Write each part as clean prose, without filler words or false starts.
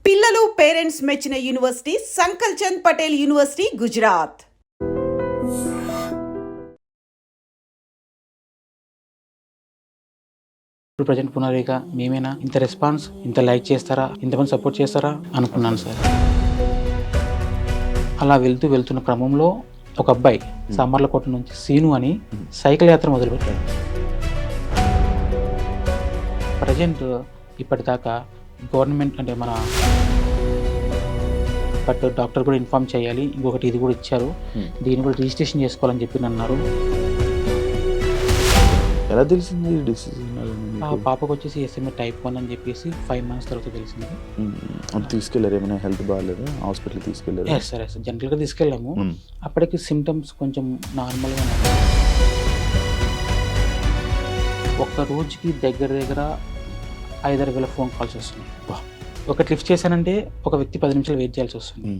పిల్లలు పేరెంట్స్ మెచ్చిన university సంకల్ Chand Patel university Gujarat. ఇప్పుడు ప్రజెంట్ పునరేక మేమేనా ఇంత రెస్పాన్స్ ఇంత లైక్ చేస్తారా ఇంతమంది సపోర్ట్ చేస్తారా అనుకున్నాను సార్. అలా వెళ్తున్న క్రమంలో ఒక అబ్బాయి సామర్లకోట నుంచి సీను అని సైకిల్ యాత్ర మొదలుపెట్టాడు. ప్రజెంట్ ఇప్పటిదాకా గవర్నమెంట్ అంటే మన బట్ డాక్టర్ కూడా ఇన్ఫార్మ్ చేయాలి, ఇంకొకటి ఇది కూడా ఇచ్చారు, దీన్ని కూడా రిజిస్ట్రేషన్ చేసుకోవాలని చెప్పి అన్నారు. ఎలా తెలిసింది డిసిజన్? ఆ పాపకు వచ్చేసి SMA type 1 అని చెప్పేసి 5 months తర్వాత తెలిసింది. తీసుకెళ్ళారు, ఏమైనా హెల్త్ బాగాలేదు హాస్పిటల్ తీసుకెళ్ళారు? సరే జనరల్గా తీసుకెళ్ళాము. అప్పటికి సిమ్టమ్స్ కొంచెం నార్మల్గా ఉన్నాయి. ఒక్క రోజుకి దగ్గర 5,000 ఫోన్ కాల్స్ వస్తున్నాయి. ఒకటి లిఫ్ట్ చేశానంటే ఒక వ్యక్తి 10 నిమిషాలు వెయిట్ చేయాల్సి వస్తుంది.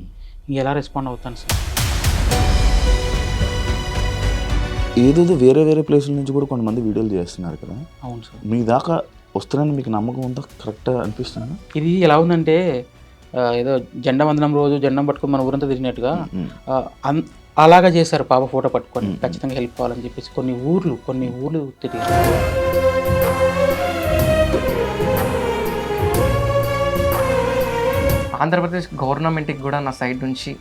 ఎలా రెస్పాండ్ అవుతాను సార్? ఏదో వేరే ప్లేసుల నుంచి కూడా కొంతమంది వీడియోలు చేస్తున్నారు కదా. అవును సార్. మీ దాకా వస్తున్నారని మీకు నమ్మకం ఉందా? కరెక్ట్గా అనిపిస్తుందా? ఇది ఎలా ఉందంటే ఏదో జెండా వందనం రోజు జెండం పట్టుకొని మన ఊరంతా తిరిగినట్టుగా అలాగా చేశారు. పాప ఫోటో పట్టుకొని ఖచ్చితంగా హెల్ప్ కావాలని చెప్పేసి కొన్ని ఊర్లు తిరిగారు. ఆంధ్రప్రదేశ్ గవర్నమెంట్కి కూడా నా సైడ్ నుంచి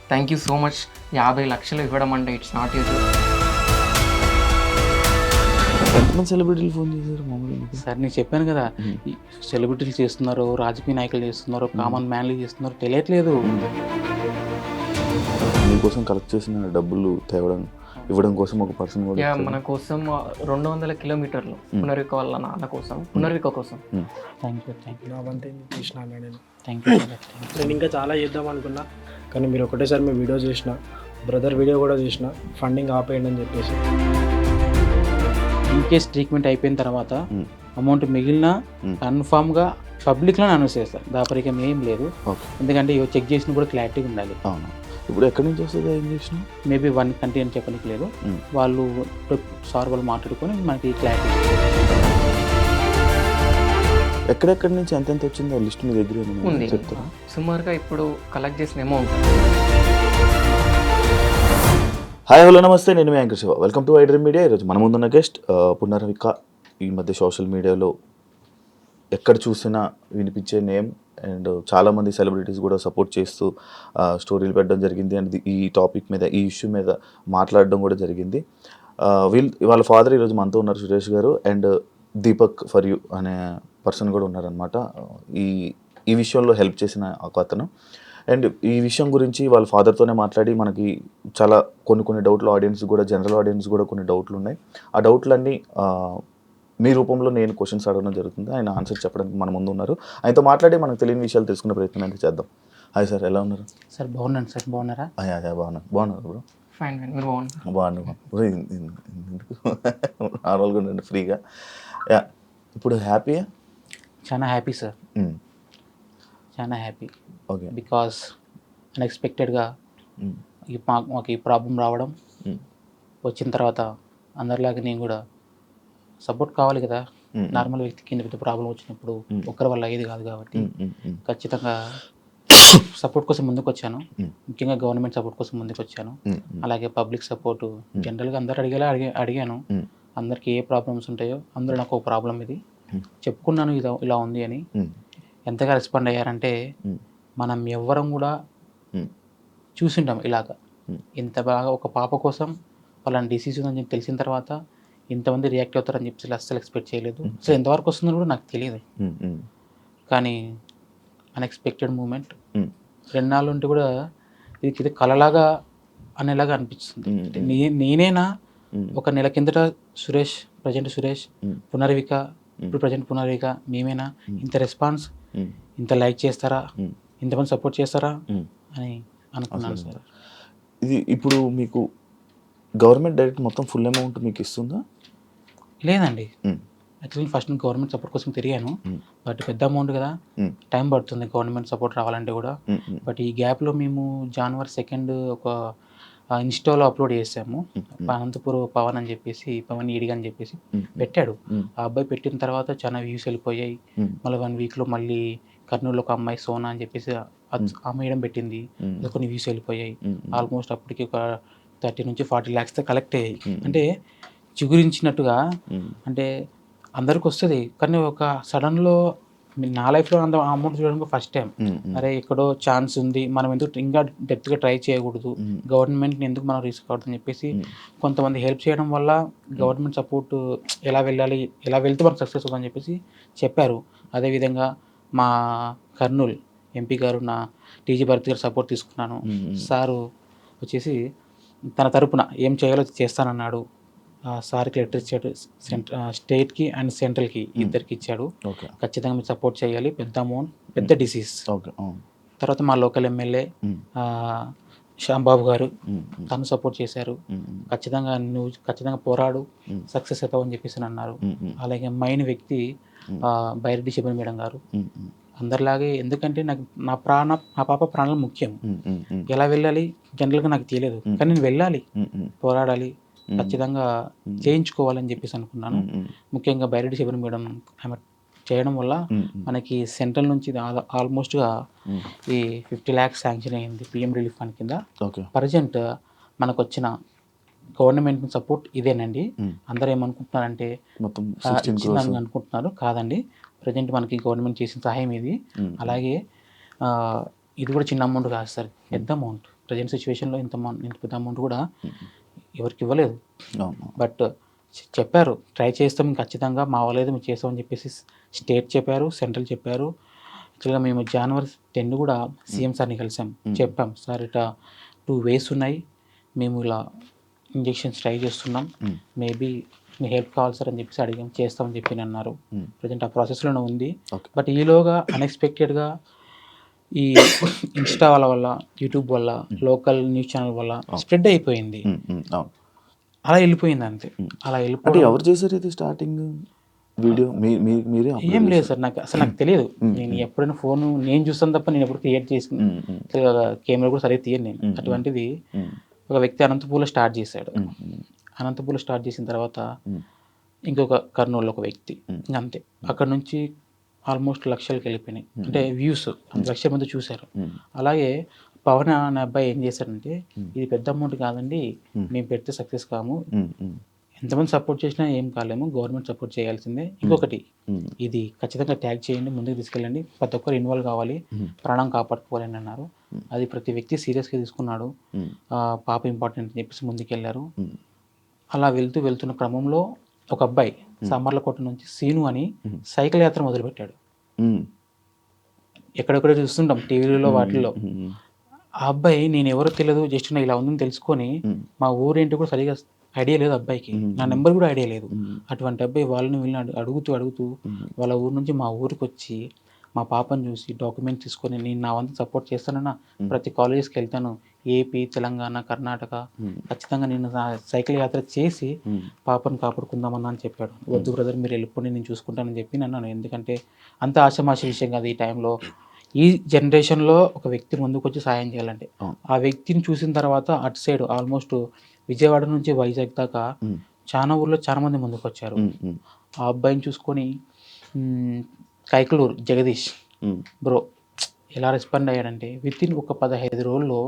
థ్యాంక్ యూ సో మచ్. 50 లక్షలు ఇవ్వడం అంటే ఇట్స్ నాట్ యూజువల్. ఎంతమంది సెలబ్రిటీలు ఫోన్ చేశారు మామూలుగా? సార్ నేను చెప్పాను కదా, సెలబ్రిటీలు చేస్తున్నారు, రాజకీయ నాయకులు చేస్తున్నారు, కామన్ మ్యాన్లు చేస్తున్నారు, తెలియట్లేదు. మీకోసం కలెక్ట్ చేసిన డబ్బులు ఇవ్వడం కోసం ఒక పర్సన్ కూడా మన కోసం 200 కిలోమీటర్లు పునర్విక వాళ్ళ నాన్న కోసం, పునర్విక కోసం. Thank you. నా వంతే చేసిన నేను. Thank you. నేను ఇంకా చాలా చేద్దాం అనుకున్నా, కానీ మీరు ఒకటేసారి మీ వీడియో చేసిన, బ్రదర్ వీడియో కూడా చేసిన, ఫండింగ్ ఆపేయండి అని చెప్పేసి. ఇన్ కేస్ ట్రీట్మెంట్ అయిపోయిన తర్వాత అమౌంట్ మిగిలిన కన్ఫామ్గా పబ్లిక్లో అనౌన్స్ చేస్తారు. దాపరికం ఏం లేదు, ఎందుకంటే చెక్ చేసిన కూడా క్లారిటీ ఉండాలి. అవును. ఇప్పుడు ఎక్కడి నుంచి వస్తుంది ఇంజక్షన్? మేబీ 1 కంట్రీ అని చెప్పడానికి లేదు, వాళ్ళు మాట్లాడుకొని మనకి క్లారిటీ. ఎక్కడెక్కడి నుంచి ఎంత వచ్చిందో లిస్ట్ మీ దగ్గర ఉంది. చెప్తారా? సుమారుగా ఇప్పుడు కలెక్ట్ చేసిన అమౌంట్. హాయ్ హలో నమస్తే, నేను మీ anchor Shiva. Welcome to iDream media. ఈరోజు మన ముందున్న గెస్ట్ పునర్విక. ఈ మధ్య సోషల్ మీడియాలో ఎక్కడ చూసినా వినిపించే నేమ్, అండ్ చాలామంది సెలబ్రిటీస్ కూడా సపోర్ట్ చేస్తూ స్టోరీలు పెట్టడం జరిగింది. అండ్ ఈ టాపిక్ మీద, ఈ ఇష్యూ మీద మాట్లాడడం కూడా జరిగింది. వాళ్ళ ఫాదర్ ఈరోజు మనతో ఉన్నారు, సురేష్ గారు. అండ్ దీపక్ ఫర్ యూ అనే పర్సన్ కూడా ఉన్నారనమాట, ఈ విషయంలో హెల్ప్ చేసిన ఒక అతను. అండ్ ఈ విషయం గురించి వాళ్ళ ఫాదర్తోనే మాట్లాడి మనకి చాలా కొన్ని డౌట్లు, ఆడియన్స్ కూడా, జనరల్ ఆడియన్స్ కూడా కొన్ని డౌట్లు ఉన్నాయి. ఆ డౌట్లన్నీ మీ రూపంలో నేను క్వశ్చన్స్ అడగడం జరుగుతుంది. ఆయన ఆన్సర్ చెప్పడానికి మన ముందు ఉన్నారు. ఆయనతో మాట్లాడి మనకు తెలియని విషయాలు తెలుసుకునే ప్రయత్నం అయితే చేద్దాం. హాయ్ సార్, ఎలా ఉన్నారు? సార్ బాగున్నాను సార్, బాగున్నారా? బాగున్నారు బ్రో. ఫైన్, మీరు బాగున్నాను. నార్మల్గా ఉండండి, ఫ్రీగా. ఇప్పుడు హ్యాపీయా? చాలా హ్యాపీ సార్, చాలా హ్యాపీ. ఓకే. బికాస్ అన్ఎక్స్పెక్టెడ్గా మాకు ఈ ప్రాబ్లం రావడం, వచ్చిన తర్వాత అందరిలాగా నేను కూడా సపోర్ట్ కావాలి కదా. నార్మల్ వ్యక్తికి ఇంత పెద్ద ప్రాబ్లం వచ్చినప్పుడు ఒక్కరి వల్ల అయ్యేది కాదు కాబట్టి ఖచ్చితంగా సపోర్ట్ కోసం ముందుకు వచ్చాను. ముఖ్యంగా గవర్నమెంట్ సపోర్ట్ కోసం ముందుకు వచ్చాను. అలాగే పబ్లిక్ సపోర్టు జనరల్గా అందరు అడిగాను. అందరికి ఏ ప్రాబ్లమ్స్ ఉంటాయో అందరూ నాకు ఒక ప్రాబ్లం ఇది చెప్పుకున్నాను, ఇలా ఉంది అని. ఎంతగా రెస్పాండ్ అయ్యారంటే మనం ఎవ్వరం కూడా చూసింటాం ఇలాగా. ఇంత బాగా ఒక పాప కోసం వాళ్ళని డిసీజ్ ఉందని తెలిసిన తర్వాత ఇంతమంది రియాక్ట్ అవుతారని చెప్పి అస్సలు ఎక్స్పెక్ట్ చేయలేదు. అసలు ఎంతవరకు వస్తుందో కూడా నాకు తెలియదు. కానీ అన్ఎక్స్పెక్టెడ్ మూమెంట్. 2 నాళ్ళు ఉంటే కూడా ఇది కలలాగా అనేలాగా అనిపిస్తుంది. నేనేనా ఒక నెల కిందట ప్రజెంట్ సురేష్, పునర్విక, ఇప్పుడు ప్రజెంట్ పునర్విక మేమేనా ఇంత రెస్పాన్స్ ఇంత లైక్ చేస్తారా ఇంతమంది సపోర్ట్ చేస్తారా అని అనుకున్నాను సార్. ఇది ఇప్పుడు మీకు గవర్నమెంట్ డైరెక్ట్ మొత్తం ఫుల్ అమౌంట్ మీకు ఇస్తుందా? లేదండి, యాక్చువల్లీ ఫస్ట్ గవర్నమెంట్ సపోర్ట్ కోసం తిరిగాను. బట్ పెద్ద అమౌంట్ కదా, టైం పడుతుంది గవర్నమెంట్ సపోర్ట్ రావాలంటే కూడా. బట్ ఈ గ్యాప్లో మేము January 2 ఒక ఇన్స్టాలో అప్లోడ్ చేసాము. అనంతపూర్ పవన్ అని చెప్పేసి, పవన్ ఈడిగా అని చెప్పేసి పెట్టాడు. ఆ అబ్బాయి పెట్టిన తర్వాత చాలా వ్యూస్ వెళ్ళిపోయాయి. మళ్ళీ 1 వీక్లో మళ్ళీ కర్నూలులో ఒక అమ్మాయి సోనా అని చెప్పేసి ఆ మేడం పెట్టింది. అది కొన్ని వ్యూస్ వెళ్ళిపోయాయి. ఆల్మోస్ట్ అప్పటికి ఒక 30 నుంచి 40 lakhs కలెక్ట్ అయ్యాయి. అంటే చిగురించినట్టుగా అంటే అందరికి వస్తుంది, కానీ ఒక సడన్లో నా లైఫ్లో అంత అమౌంట్ చూడడం ఫస్ట్ టైం. అరే ఎక్కడో ఛాన్స్ ఉంది, మనం ఎందుకు ఇంకా డెప్త్గా ట్రై చేయకూడదు, గవర్నమెంట్ని ఎందుకు మనం రిస్క్ అవుతుందని చెప్పేసి కొంతమంది హెల్ప్ చేయడం వల్ల గవర్నమెంట్ సపోర్ట్ ఎలా వెళ్ళాలి, ఎలా వెళ్తే మనకు సక్సెస్ అవుతుందని చెప్పేసి చెప్పారు. అదేవిధంగా మా కర్నూలు ఎంపీ గారు నా టీజీ భరత్ గారు సపోర్ట్ తీసుకున్నాను. సారు వచ్చేసి తన తరపున ఏం చేయాలో చేస్తానన్నాడు. సార్కి లెటర్ ఇచ్చాడు, స్టేట్కి అండ్ సెంట్రల్కి ఇద్దరికి ఇచ్చాడు. ఖచ్చితంగా మీరు సపోర్ట్ చేయాలి, పెద్ద అమౌంట్, పెద్ద డిసీజ్. తర్వాత మా లోకల్ ఎమ్మెల్యే శ్యాంబాబు గారు తను సపోర్ట్ చేశారు. ఖచ్చితంగా పోరాడు, సక్సెస్ అవుతావు అని చెప్పేసి అన్నారు. అలాగే మైన్ వ్యక్తి బైరెడ్డి శిబన్ మేడం గారు అందరిలాగే, ఎందుకంటే నాకు నా పాప ప్రాణాలు ముఖ్యం. ఎలా వెళ్ళాలి జనరల్గా నాకు తెలియదు, కానీ నేను వెళ్ళాలి, పోరాడాలి, ఖచ్చితంగా చేయించుకోవాలని చెప్పేసి అనుకున్నాను. ముఖ్యంగా బైరెడ్డి శిబన్ మేడం ఆమె చేయడం వల్ల మనకి సెంట్రల్ నుంచి ఆల్మోస్ట్గా ఈ 50 lakhs శాంక్షన్ అయింది పిఎం రిలీఫ్ ఫండ్ కింద. ప్రజెంట్ మనకు వచ్చిన గవర్నమెంట్ సపోర్ట్ ఇదేనండి. అందరూ ఏమనుకుంటున్నారంటే ఇచ్చిందని అనుకుంటున్నారు, కాదండి. ప్రజెంట్ మనకి గవర్నమెంట్ చేసిన సహాయం ఇది. అలాగే ఇది కూడా చిన్న అమౌంట్ కాదు సార్, పెద్ద అమౌంట్. ప్రజెంట్ సిచ్యువేషన్లో ఇంత పెద్ద అమౌంట్ కూడా ఎవరికి ఇవ్వలేదు. బట్ చెప్పారు ట్రై చేస్తాం ఖచ్చితంగా, మా వాళ్ళేదో మేము చేస్తామని చెప్పేసి స్టేట్ చెప్పారు, సెంట్రల్ చెప్పారు. యాక్చువల్గా మేము January 10 కూడా సీఎం సార్ని కలిసాం. చెప్పాం సార్ ఇట్లా 2 ways ఉన్నాయి, మేము ఇలా ఇంజెక్షన్స్ ట్రై చేస్తున్నాం, మేబీ మీ హెల్ప్ కావాలి సార్ అని చెప్పేసి అడిగాం. చేస్తామని చెప్పి అన్నారు. ప్రజెంట్ ఆ ప్రాసెస్లోనే ఉంది. బట్ ఈలోగా అన్ఎక్స్పెక్టెడ్గా ఈ ఇన్స్టా వల్ల, యూట్యూబ్ వల్ల, లోకల్ న్యూస్ ఛానల్ వల్ల స్ప్రెడ్ అయిపోయింది. అలా వెళ్ళిపోయింది అంతే. అలా వెళ్ళిపోయి ఎవరు చేశారు ఇది స్టార్టింగ్ వీడియో? మీరే? ఏం లేదు సార్, నాకు తెలియదు. నేను ఎప్పుడైనా ఫోన్ నేను చూస్తాను తప్ప నేను ఎప్పుడు క్రియేట్ చేసి కెమెరా కూడా సరిగ్గా తీయను నేను. అటువంటిది ఒక వ్యక్తి అనంతపూర్లో స్టార్ట్ చేశాడు. అనంతపూర్లో స్టార్ట్ చేసిన తర్వాత ఇంకొక కర్నూలులో ఒక వ్యక్తి, అంతే. అక్కడ నుంచి ఆల్మోస్ట్ లక్షలకు వెళ్ళిపోయినాయి, అంటే వ్యూస్ 1,00,000 మంది చూశారు. అలాగే పవన్ అనే అబ్బాయి ఏం చేశాడంటే, ఇది పెద్ద అమౌంట్ కాదండి, మేము పెడితే సక్సెస్ కాము, ఎంతమంది సపోర్ట్ చేసినా ఏం కాలేము, గవర్నమెంట్ సపోర్ట్ చేయాల్సిందే. ఇంకొకటి, ఇది ఖచ్చితంగా ట్యాగ్ చేయండి, ముందుకు తీసుకెళ్ళండి, ప్రతి ఒక్కరు ఇన్వాల్వ్ కావాలి, ప్రాణం కాపాడుకోవాలని అన్నారు. అది ప్రతి వ్యక్తి సీరియస్గా తీసుకున్నాడు. పాప ఇంపార్టెంట్ అని చెప్పేసి ముందుకెళ్ళారు. అలా వెళ్తున్న క్రమంలో ఒక అబ్బాయి సామర్లకోట నుంచి సీను అని సైకిల్ యాత్ర మొదలుపెట్టాడు. ఎక్కడెక్కడ చూస్తుంటాం టీవీలలో వాటిల్లో. ఆ అబ్బాయి నేను ఎవరో తెలియదు, జస్ట్ నా ఇలా ఉందని తెలుసుకొని, మా ఊరేంటి కూడా సరిగా ఐడియా లేదు అబ్బాయికి, నా నెంబర్ కూడా ఐడియా లేదు. అటువంటి అబ్బాయి వాళ్ళని వీళ్ళని అడుగుతూ వాళ్ళ ఊరు నుంచి మా ఊరికి వచ్చి మా పాపను చూసి డాక్యుమెంట్ తీసుకొని, నేను నా వంతు సపోర్ట్ చేస్తానన్నా, ప్రతి కాలేజెస్కి వెళ్తాను, ఏపీ, తెలంగాణ, కర్ణాటక, ఖచ్చితంగా నేను సైకిల్ యాత్ర చేసి పాపను కాపాడుకుందామన్నా అని చెప్పాడు. వద్దు బ్రదర్, మీరు వెళ్ళిపోండి, నేను చూసుకుంటానని చెప్పి అన్నాను. ఎందుకంటే అంత ఆశమాష విషయం కాదు ఈ టైంలో. ఈ జనరేషన్లో ఒక వ్యక్తి ముందుకు వచ్చి సాయం చేయాలంటే, ఆ వ్యక్తిని చూసిన తర్వాత అటు సైడ్ ఆల్మోస్ట్ విజయవాడ నుంచి వైజాగ్ దాకా చాలా ఊర్లో చాలా మంది ముందుకు వచ్చారు. ఆ అబ్బాయిని చూసుకొని కైకలూరు జగదీష్ బ్రో ఎలా రెస్పాండ్ అయ్యాడంటే, వితిన్ ఒక 15 రోజుల్లో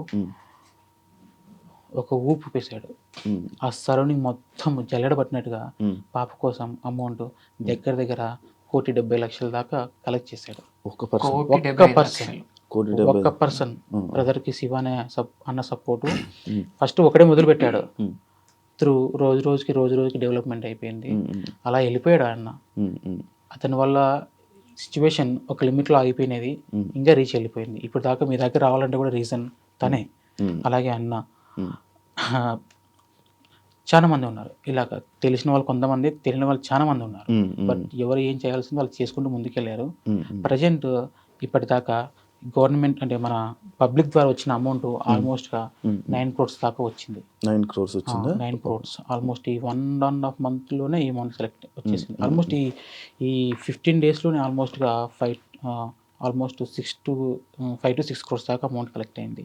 ఒక ఊపు పేశాడు. ఆ సరౌండింగ్ మొత్తం జల్లెడబట్టినట్టుగా పాప కోసం అమౌంట్ దగ్గర 1,70,00,000 దాకా కలెక్ట్ చేశాడు. ఒక్క పర్సన్ బ్రదర్కి శివ అన్న సపోర్టు. ఫస్ట్ ఒకటే మొదలు పెట్టాడు, త్రూ రోజు రోజుకి డెవలప్మెంట్ అయిపోయింది. అలా వెళ్ళిపోయాడు అన్న. అతని వల్ల సిచ్యువేషన్ ఒక లిమిట్లో ఆగిపోయినది, ఇంకా రీచ్ వెళ్ళిపోయింది. ఇప్పుడు దాకా మీ దగ్గర రావాలంటే కూడా రీజన్ తనే. అలాగే అన్న చాలా మంది ఉన్నారు ఇలాగ, తెలిసిన వాళ్ళు కొంతమంది, తెలియని వాళ్ళు చాలా మంది ఉన్నారు. బట్ ఎవరు ఏం చేయాల్సిందో వాళ్ళు చేసుకుంటూ ముందుకెళ్ళారు. ప్రజెంట్ ఇప్పటిదాకా గవర్నమెంట్ అంటే మన పబ్లిక్ ద్వారా వచ్చిన అమౌంట్ ఆల్మోస్ట్గా 9 crores దాకా వచ్చింది. 9 crores వచ్చింది. 9 crores ఆల్మోస్ట్ ఈ 1.5 monthలోనే ఈ అమౌంట్ సెలెక్ట్ వచ్చేసింది. ఆల్మోస్ట్ ఈ 15 daysలోనే ఆల్మోస్ట్గా 5 to 6 crores దాకా అమౌంట్ కలెక్ట్ అయింది.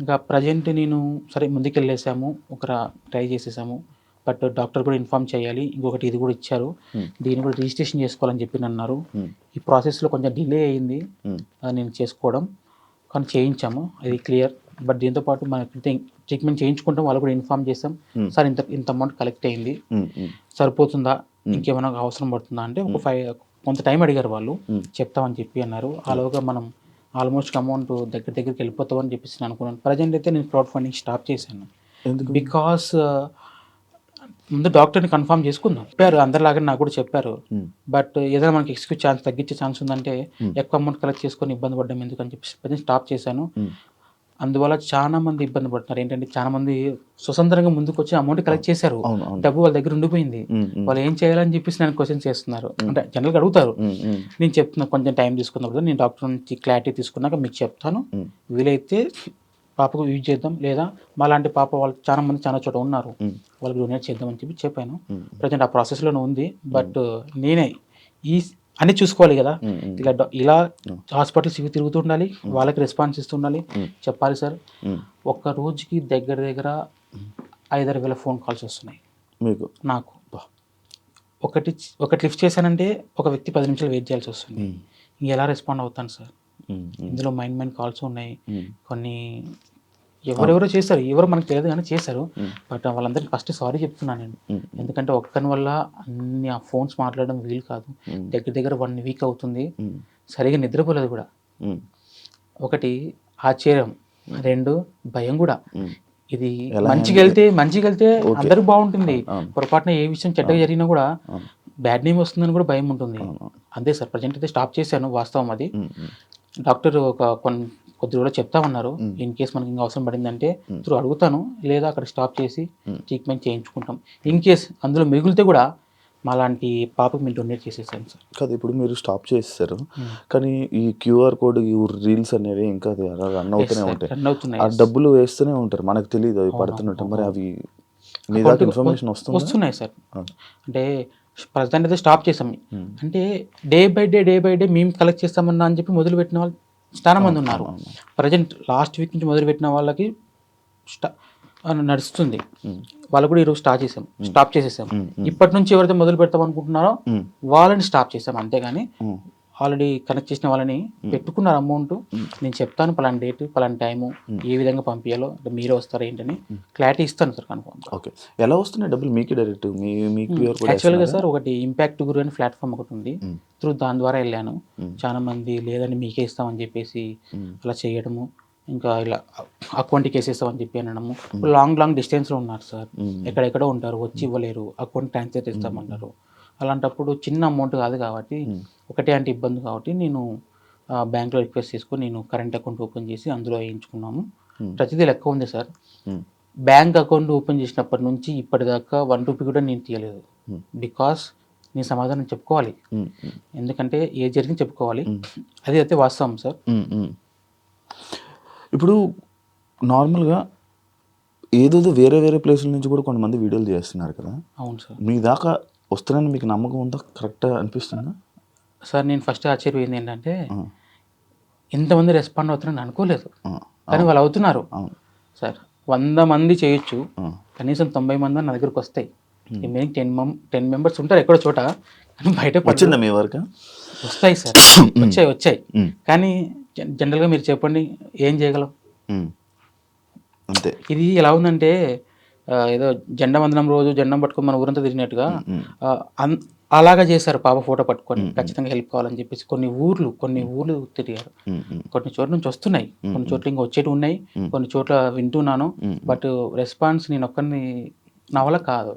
ఇంకా ప్రజెంట్ నేను సరే ముందుకెళ్ళేసాము, ఒక ట్రై చేసేసాము, బట్ డాక్టర్ కూడా ఇన్ఫామ్ చేయాలి, ఇంకొకటి ఇది కూడా ఇచ్చారు, దీన్ని కూడా రిజిస్ట్రేషన్ చేసుకోవాలని చెప్పి అన్నారు. ఈ ప్రాసెస్లో కొంచెం డిలే అయ్యింది నేను చేసుకోవడం, కానీ చేయించాము, అది క్లియర్. బట్ దీంతోపాటు మనకి ట్రీట్మెంట్ చేయించుకుంటాం, వాళ్ళు కూడా ఇన్ఫామ్ చేసాం, సార్ ఇంత అమౌంట్ కలెక్ట్ అయింది, సరిపోతుందా, ఇంకేమైనా అవసరం పడుతుందా అంటే కొంత టైం అడిగారు వాళ్ళు, చెప్తామని చెప్పి అన్నారు. అలాగా మనం ఆల్మోస్ట్ అమౌంట్ దగ్గరికి వెళ్ళిపోతామని చెప్పేసి నేను అనుకున్నాను. ప్రజెంట్ అయితే నేను క్రౌడ్ ఫండింగ్ స్టాప్ చేశాను, బికాస్ ముందు డాక్టర్ని కన్ఫర్మ్ చేసుకుందాం చెప్పారు, అందరిలాగా నాకు కూడా చెప్పారు. బట్ ఏదైనా మనకి ఎక్స్క్యూజ్ ఛాన్స్ తగ్గించే ఛాన్స్ ఉందంటే ఎక్కువ అమౌంట్ కలెక్ట్ చేసుకొని ఇబ్బంది పడ్డం ఎందుకని చెప్పేసి ప్రజెంట్ స్టాప్ చేశాను. అందువల్ల చాలా మంది ఇబ్బంది పడుతున్నారు. ఏంటంటే చాలా మంది స్వతంత్రంగా ముందుకు వచ్చి అమౌంట్ కలెక్ట్ చేశారు, డబ్బు వాళ్ళ దగ్గర ఉండిపోయింది, వాళ్ళు ఏం చేయాలని చెప్పేసి నేను క్వశ్చన్ చేస్తున్నారు, అంటే జనరల్గా అడుగుతారు. నేను చెప్తున్నా కొంచెం టైం తీసుకున్నప్పుడు నేను డాక్టర్ నుంచి క్లారిటీ తీసుకున్నాక మీకు చెప్తాను, వీలైతే పాపకు యూజ్ చేద్దాం, లేదా మా లాంటి పాప వాళ్ళు చాలా మంది చాలా చోట ఉన్నారు, వాళ్ళకి డొనేట్ చేద్దామని చెప్పి చెప్పాను. ప్రజెంట్ ఆ ప్రాసెస్లోనే ఉంది. బట్ నేనే అన్నీ చూసుకోవాలి కదా, ఇలా హాస్పిటల్స్ ఇవి తిరుగుతుండాలి, వాళ్ళకి రెస్పాన్స్ ఇస్తుండాలి, చెప్పాలి సార్. ఒక్క రోజుకి దగ్గర 5,000 ఫోన్ కాల్స్ వస్తున్నాయి మీకు నాకు. ఒకటి లిఫ్ట్ చేశానంటే ఒక వ్యక్తి 10 నిమిషాలు వెయిట్ చేయాల్సి వస్తుంది, ఎలా రెస్పాండ్ అవుతాను సార్. ఇందులో మైండ్ కాల్స్ ఉన్నాయి, కొన్ని ఎవరెవరో చేశారు, ఎవరో మనకు తెలియదు కానీ చేశారు. బట్ వాళ్ళందరికీ ఫస్ట్ సారీ చెప్తున్నాను నేను, ఎందుకంటే ఒక్కని వల్ల అన్ని ఆ ఫోన్స్ మాట్లాడడం వీలు కాదు. దగ్గర 1 వీక్ అవుతుంది, సరిగా నిద్రపోలేదు కూడా. ఒకటి ఆశ్చర్యం, 2 భయం కూడా. ఇది మంచిగా వెళ్తే అందరికి బాగుంటుంది, పొరపాటున ఏ విషయం చెడ్డగా జరిగినా కూడా బ్యాడ్ నేమ్ వస్తుందని కూడా భయం ఉంటుంది. అంతే సార్, ప్రజెంట్ అయితే స్టాప్ చేశాను, వాస్తవం అది. డాక్టర్ కొద్ది రోజులు చెప్తామన్నారు, ఇన్ కేస్ మనకి ఇంకా అవసరం పడిందంటే త్రూ అడుగుతాను, లేదా అక్కడ స్టాప్ చేసి ట్రీట్మెంట్ చేయించుకుంటాం. ఇన్ కేస్ అందులో మిగిలితే కూడా మా లాంటి పాపకు మీరు డొనేట్ చేసేసాను సార్. కాదు, ఇప్పుడు మీరు స్టాప్ చేసేసారు, కానీ ఈ QR కోడ్, ఈ రీల్స్ అనేవి ఇంకా రన్ అవుతూనే ఉంటాయి, ఆ డబ్బులు వేస్తూనే ఉంటారు, మనకు తెలియదు అవి పడుతున్నట్టు. మరి అవి మీ దాకా ఇన్ఫర్మేషన్ వస్తున్నాయి సార్. అంటే ప్రజెంట్ అయితే స్టాప్ చేసాం, అంటే డే బై డే మేము కలెక్ట్ చేస్తామన్నా అని చెప్పి మొదలుపెట్టిన వాళ్ళు చాలా మంది ఉన్నారు. ప్రజెంట్ లాస్ట్ వీక్ నుంచి మొదలుపెట్టిన వాళ్ళకి నడుస్తుంది, వాళ్ళు కూడా ఈరోజు స్టాప్ చేసేసాం. ఇప్పటి నుంచి ఎవరైతే మొదలు పెడతాం అనుకుంటున్నారో వాళ్ళని స్టాప్ చేసాం, అంతేగాని ఆల్రెడీ కనెక్ట్ చేసిన వాళ్ళని పెట్టుకున్నారు అమౌంట్. నేను చెప్తాను పలానా డేట్ పలానా టైము, ఏ విధంగా పంపించాలో, మీరే వస్తారా ఏంటని క్లారిటీ ఇస్తాను సార్ కన్ఫర్మ్. ఓకే, ఎలా వస్తున్నాయి డబ్బులు మీకు డైరెక్ట్? యాక్చువల్గా సార్ ఒకటి ఇంపాక్ట్ గురు అని ప్లాట్ఫామ్ ఒకటి ఉంది, త్రూ దాని ద్వారా వెళ్ళాను. చాలా మంది లేదని మీకే ఇస్తామని చెప్పేసి అలా చేయడము, ఇంకా ఇలా అకౌంట్కి వేసేస్తామని చెప్పి అనడము. లాంగ్ డిస్టెన్స్లో ఉన్నారు సార్, ఎక్కడెక్కడో ఉంటారు, వచ్చి ఇవ్వలేరు, అకౌంట్ ట్రాన్స్ఫర్ చేస్తామంటారు. అలాంటప్పుడు చిన్న అమౌంట్ కాదు కాబట్టి, ఒకటే అంటే ఇబ్బంది కాబట్టి నేను బ్యాంక్లో రిక్వెస్ట్ చేసుకొని నేను కరెంట్ అకౌంట్ ఓపెన్ చేసి అందులో వేయించుకున్నాము. ప్రతిదీ లెక్క ఉంది సార్. బ్యాంక్ అకౌంట్ ఓపెన్ చేసినప్పటి నుంచి ఇప్పటిదాకా 1 రూపీ కూడా నేను తీయలేదు, బికాస్ నేను సమాధానం చెప్పుకోవాలి, ఎందుకంటే ఏ జరిగింది చెప్పుకోవాలి, అది అయితే వాస్తవం సార్. ఇప్పుడు నార్మల్గా ఏదో వేరే ప్లేసుల నుంచి కూడా కొంతమంది వీడియోలు చేస్తున్నారు కదా. అవును సార్. మీ దాకా వస్తున్నాయని మీకు నమ్మకం ఉందా? కరెక్ట్గా అనిపిస్తుందా సార్? నేను ఫస్ట్ ఆశ్చర్యపోయింది ఏంటంటే ఇంతమంది రెస్పాండ్ అవుతున్నారని అనుకోలేదు, కానీ వాళ్ళు అవుతున్నారు సార్. 100 మంది చేయొచ్చు, కనీసం 90 మంది నా దగ్గరకు వస్తాయి. రిమైనింగ్ 10 మెంబర్స్ ఉంటారు ఎక్కడో చోట, కానీ బయట వచ్చిందా మీ వరకు? వస్తాయి సార్, వచ్చాయి. కానీ జనరల్గా మీరు చెప్పండి ఏం చేయగలం? అంతే. ఇది ఎలా ఉందంటే ఏదో జెండా వందనం రోజు జెండా పట్టుకొని మన ఊరంతా తిరిగినట్టుగా అలాగా చేశారు. పాప ఫోటో పట్టుకొని ఖచ్చితంగా హెల్ప్ కావాలని చెప్పేసి కొన్ని ఊర్లు తిరిగారు. కొన్ని చోట్ల నుంచి వస్తున్నాయి, కొన్ని చోట్ల ఇంకా వచ్చేటి ఉన్నాయి, కొన్ని చోట్ల వింటున్నాను. బట్ రెస్పాన్స్ నేను ఒక్కరిని నా వల్ల కాదు.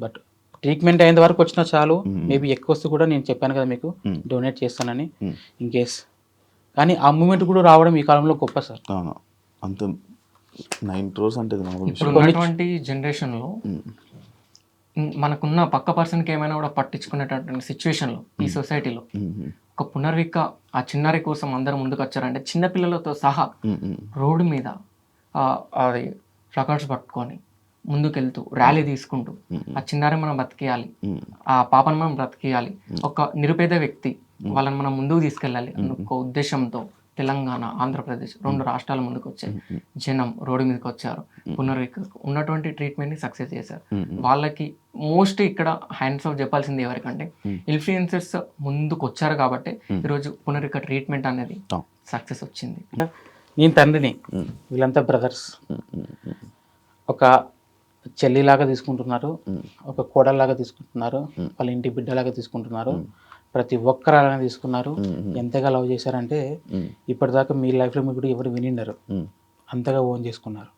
బట్ ట్రీట్మెంట్ అయిన వరకు వచ్చినా చాలు, మేబీ ఎక్కువ వస్తే కూడా నేను చెప్పాను కదా మీకు డొనేట్ చేస్తానని, ఇన్ కేస్. కానీ ఆ మూమెంట్ కూడా రావడం ఈ కాలంలో గొప్ప సార్. అంత 9 crores అంటే ఇప్పుడు ఉన్నటువంటి జనరేషన్లో మనకున్న పక్క పర్సన్కి ఏమైనా కూడా పట్టించుకునేటటువంటి సిచ్యువేషన్లో ఈ సొసైటీలో ఒక పునర్విక ఆ చిన్నారి కోసం అందరూ ముందుకు వచ్చారంటే చిన్నపిల్లలతో సహా రోడ్డు మీద అది ప్లకార్డ్స్ పట్టుకొని ముందుకెళ్తూ ర్యాలీ తీసుకుంటూ ఆ చిన్నారి మనం బ్రతికేయాలి, ఆ పాపను మనం బ్రతికేయాలి, ఒక నిరుపేద వ్యక్తి వాళ్ళని మనం ముందుకు తీసుకెళ్ళాలి అన్న ఒక ఉద్దేశంతో తెలంగాణ, ఆంధ్రప్రదేశ్ 2 రాష్ట్రాల ముందుకు వచ్చాయి. జనం రోడ్డు మీదకి వచ్చారు. పునర్వికకు ఉన్నటువంటి ట్రీట్మెంట్ని సక్సెస్ చేశారు. వాళ్ళకి మోస్ట్ ఇక్కడ హ్యాండ్స్ ఆఫ్ చెప్పాల్సింది ఎవరికంటే ఇన్ఫ్లుయెన్సర్స్ ముందుకు వచ్చారు కాబట్టి ఈరోజు పునర్విక ట్రీట్మెంట్ అనేది సక్సెస్ వచ్చింది. నేను తండ్రిని, వీళ్ళంతా బ్రదర్స్. ఒక చెల్లిలాగా తీసుకుంటున్నారు, ఒక కోడల్లాగా తీసుకుంటున్నారు, వాళ్ళ ఇంటి బిడ్డలాగా తీసుకుంటున్నారు. ప్రతి ఒక్కరు అలానే తీసుకున్నారు. ఎంతగా లవ్ చేశారంటే ఇప్పటిదాకా మీ లైఫ్లో మీరు కూడా ఎవరు వినిండరు, అంతగా ఓన్ చేసుకున్నారు.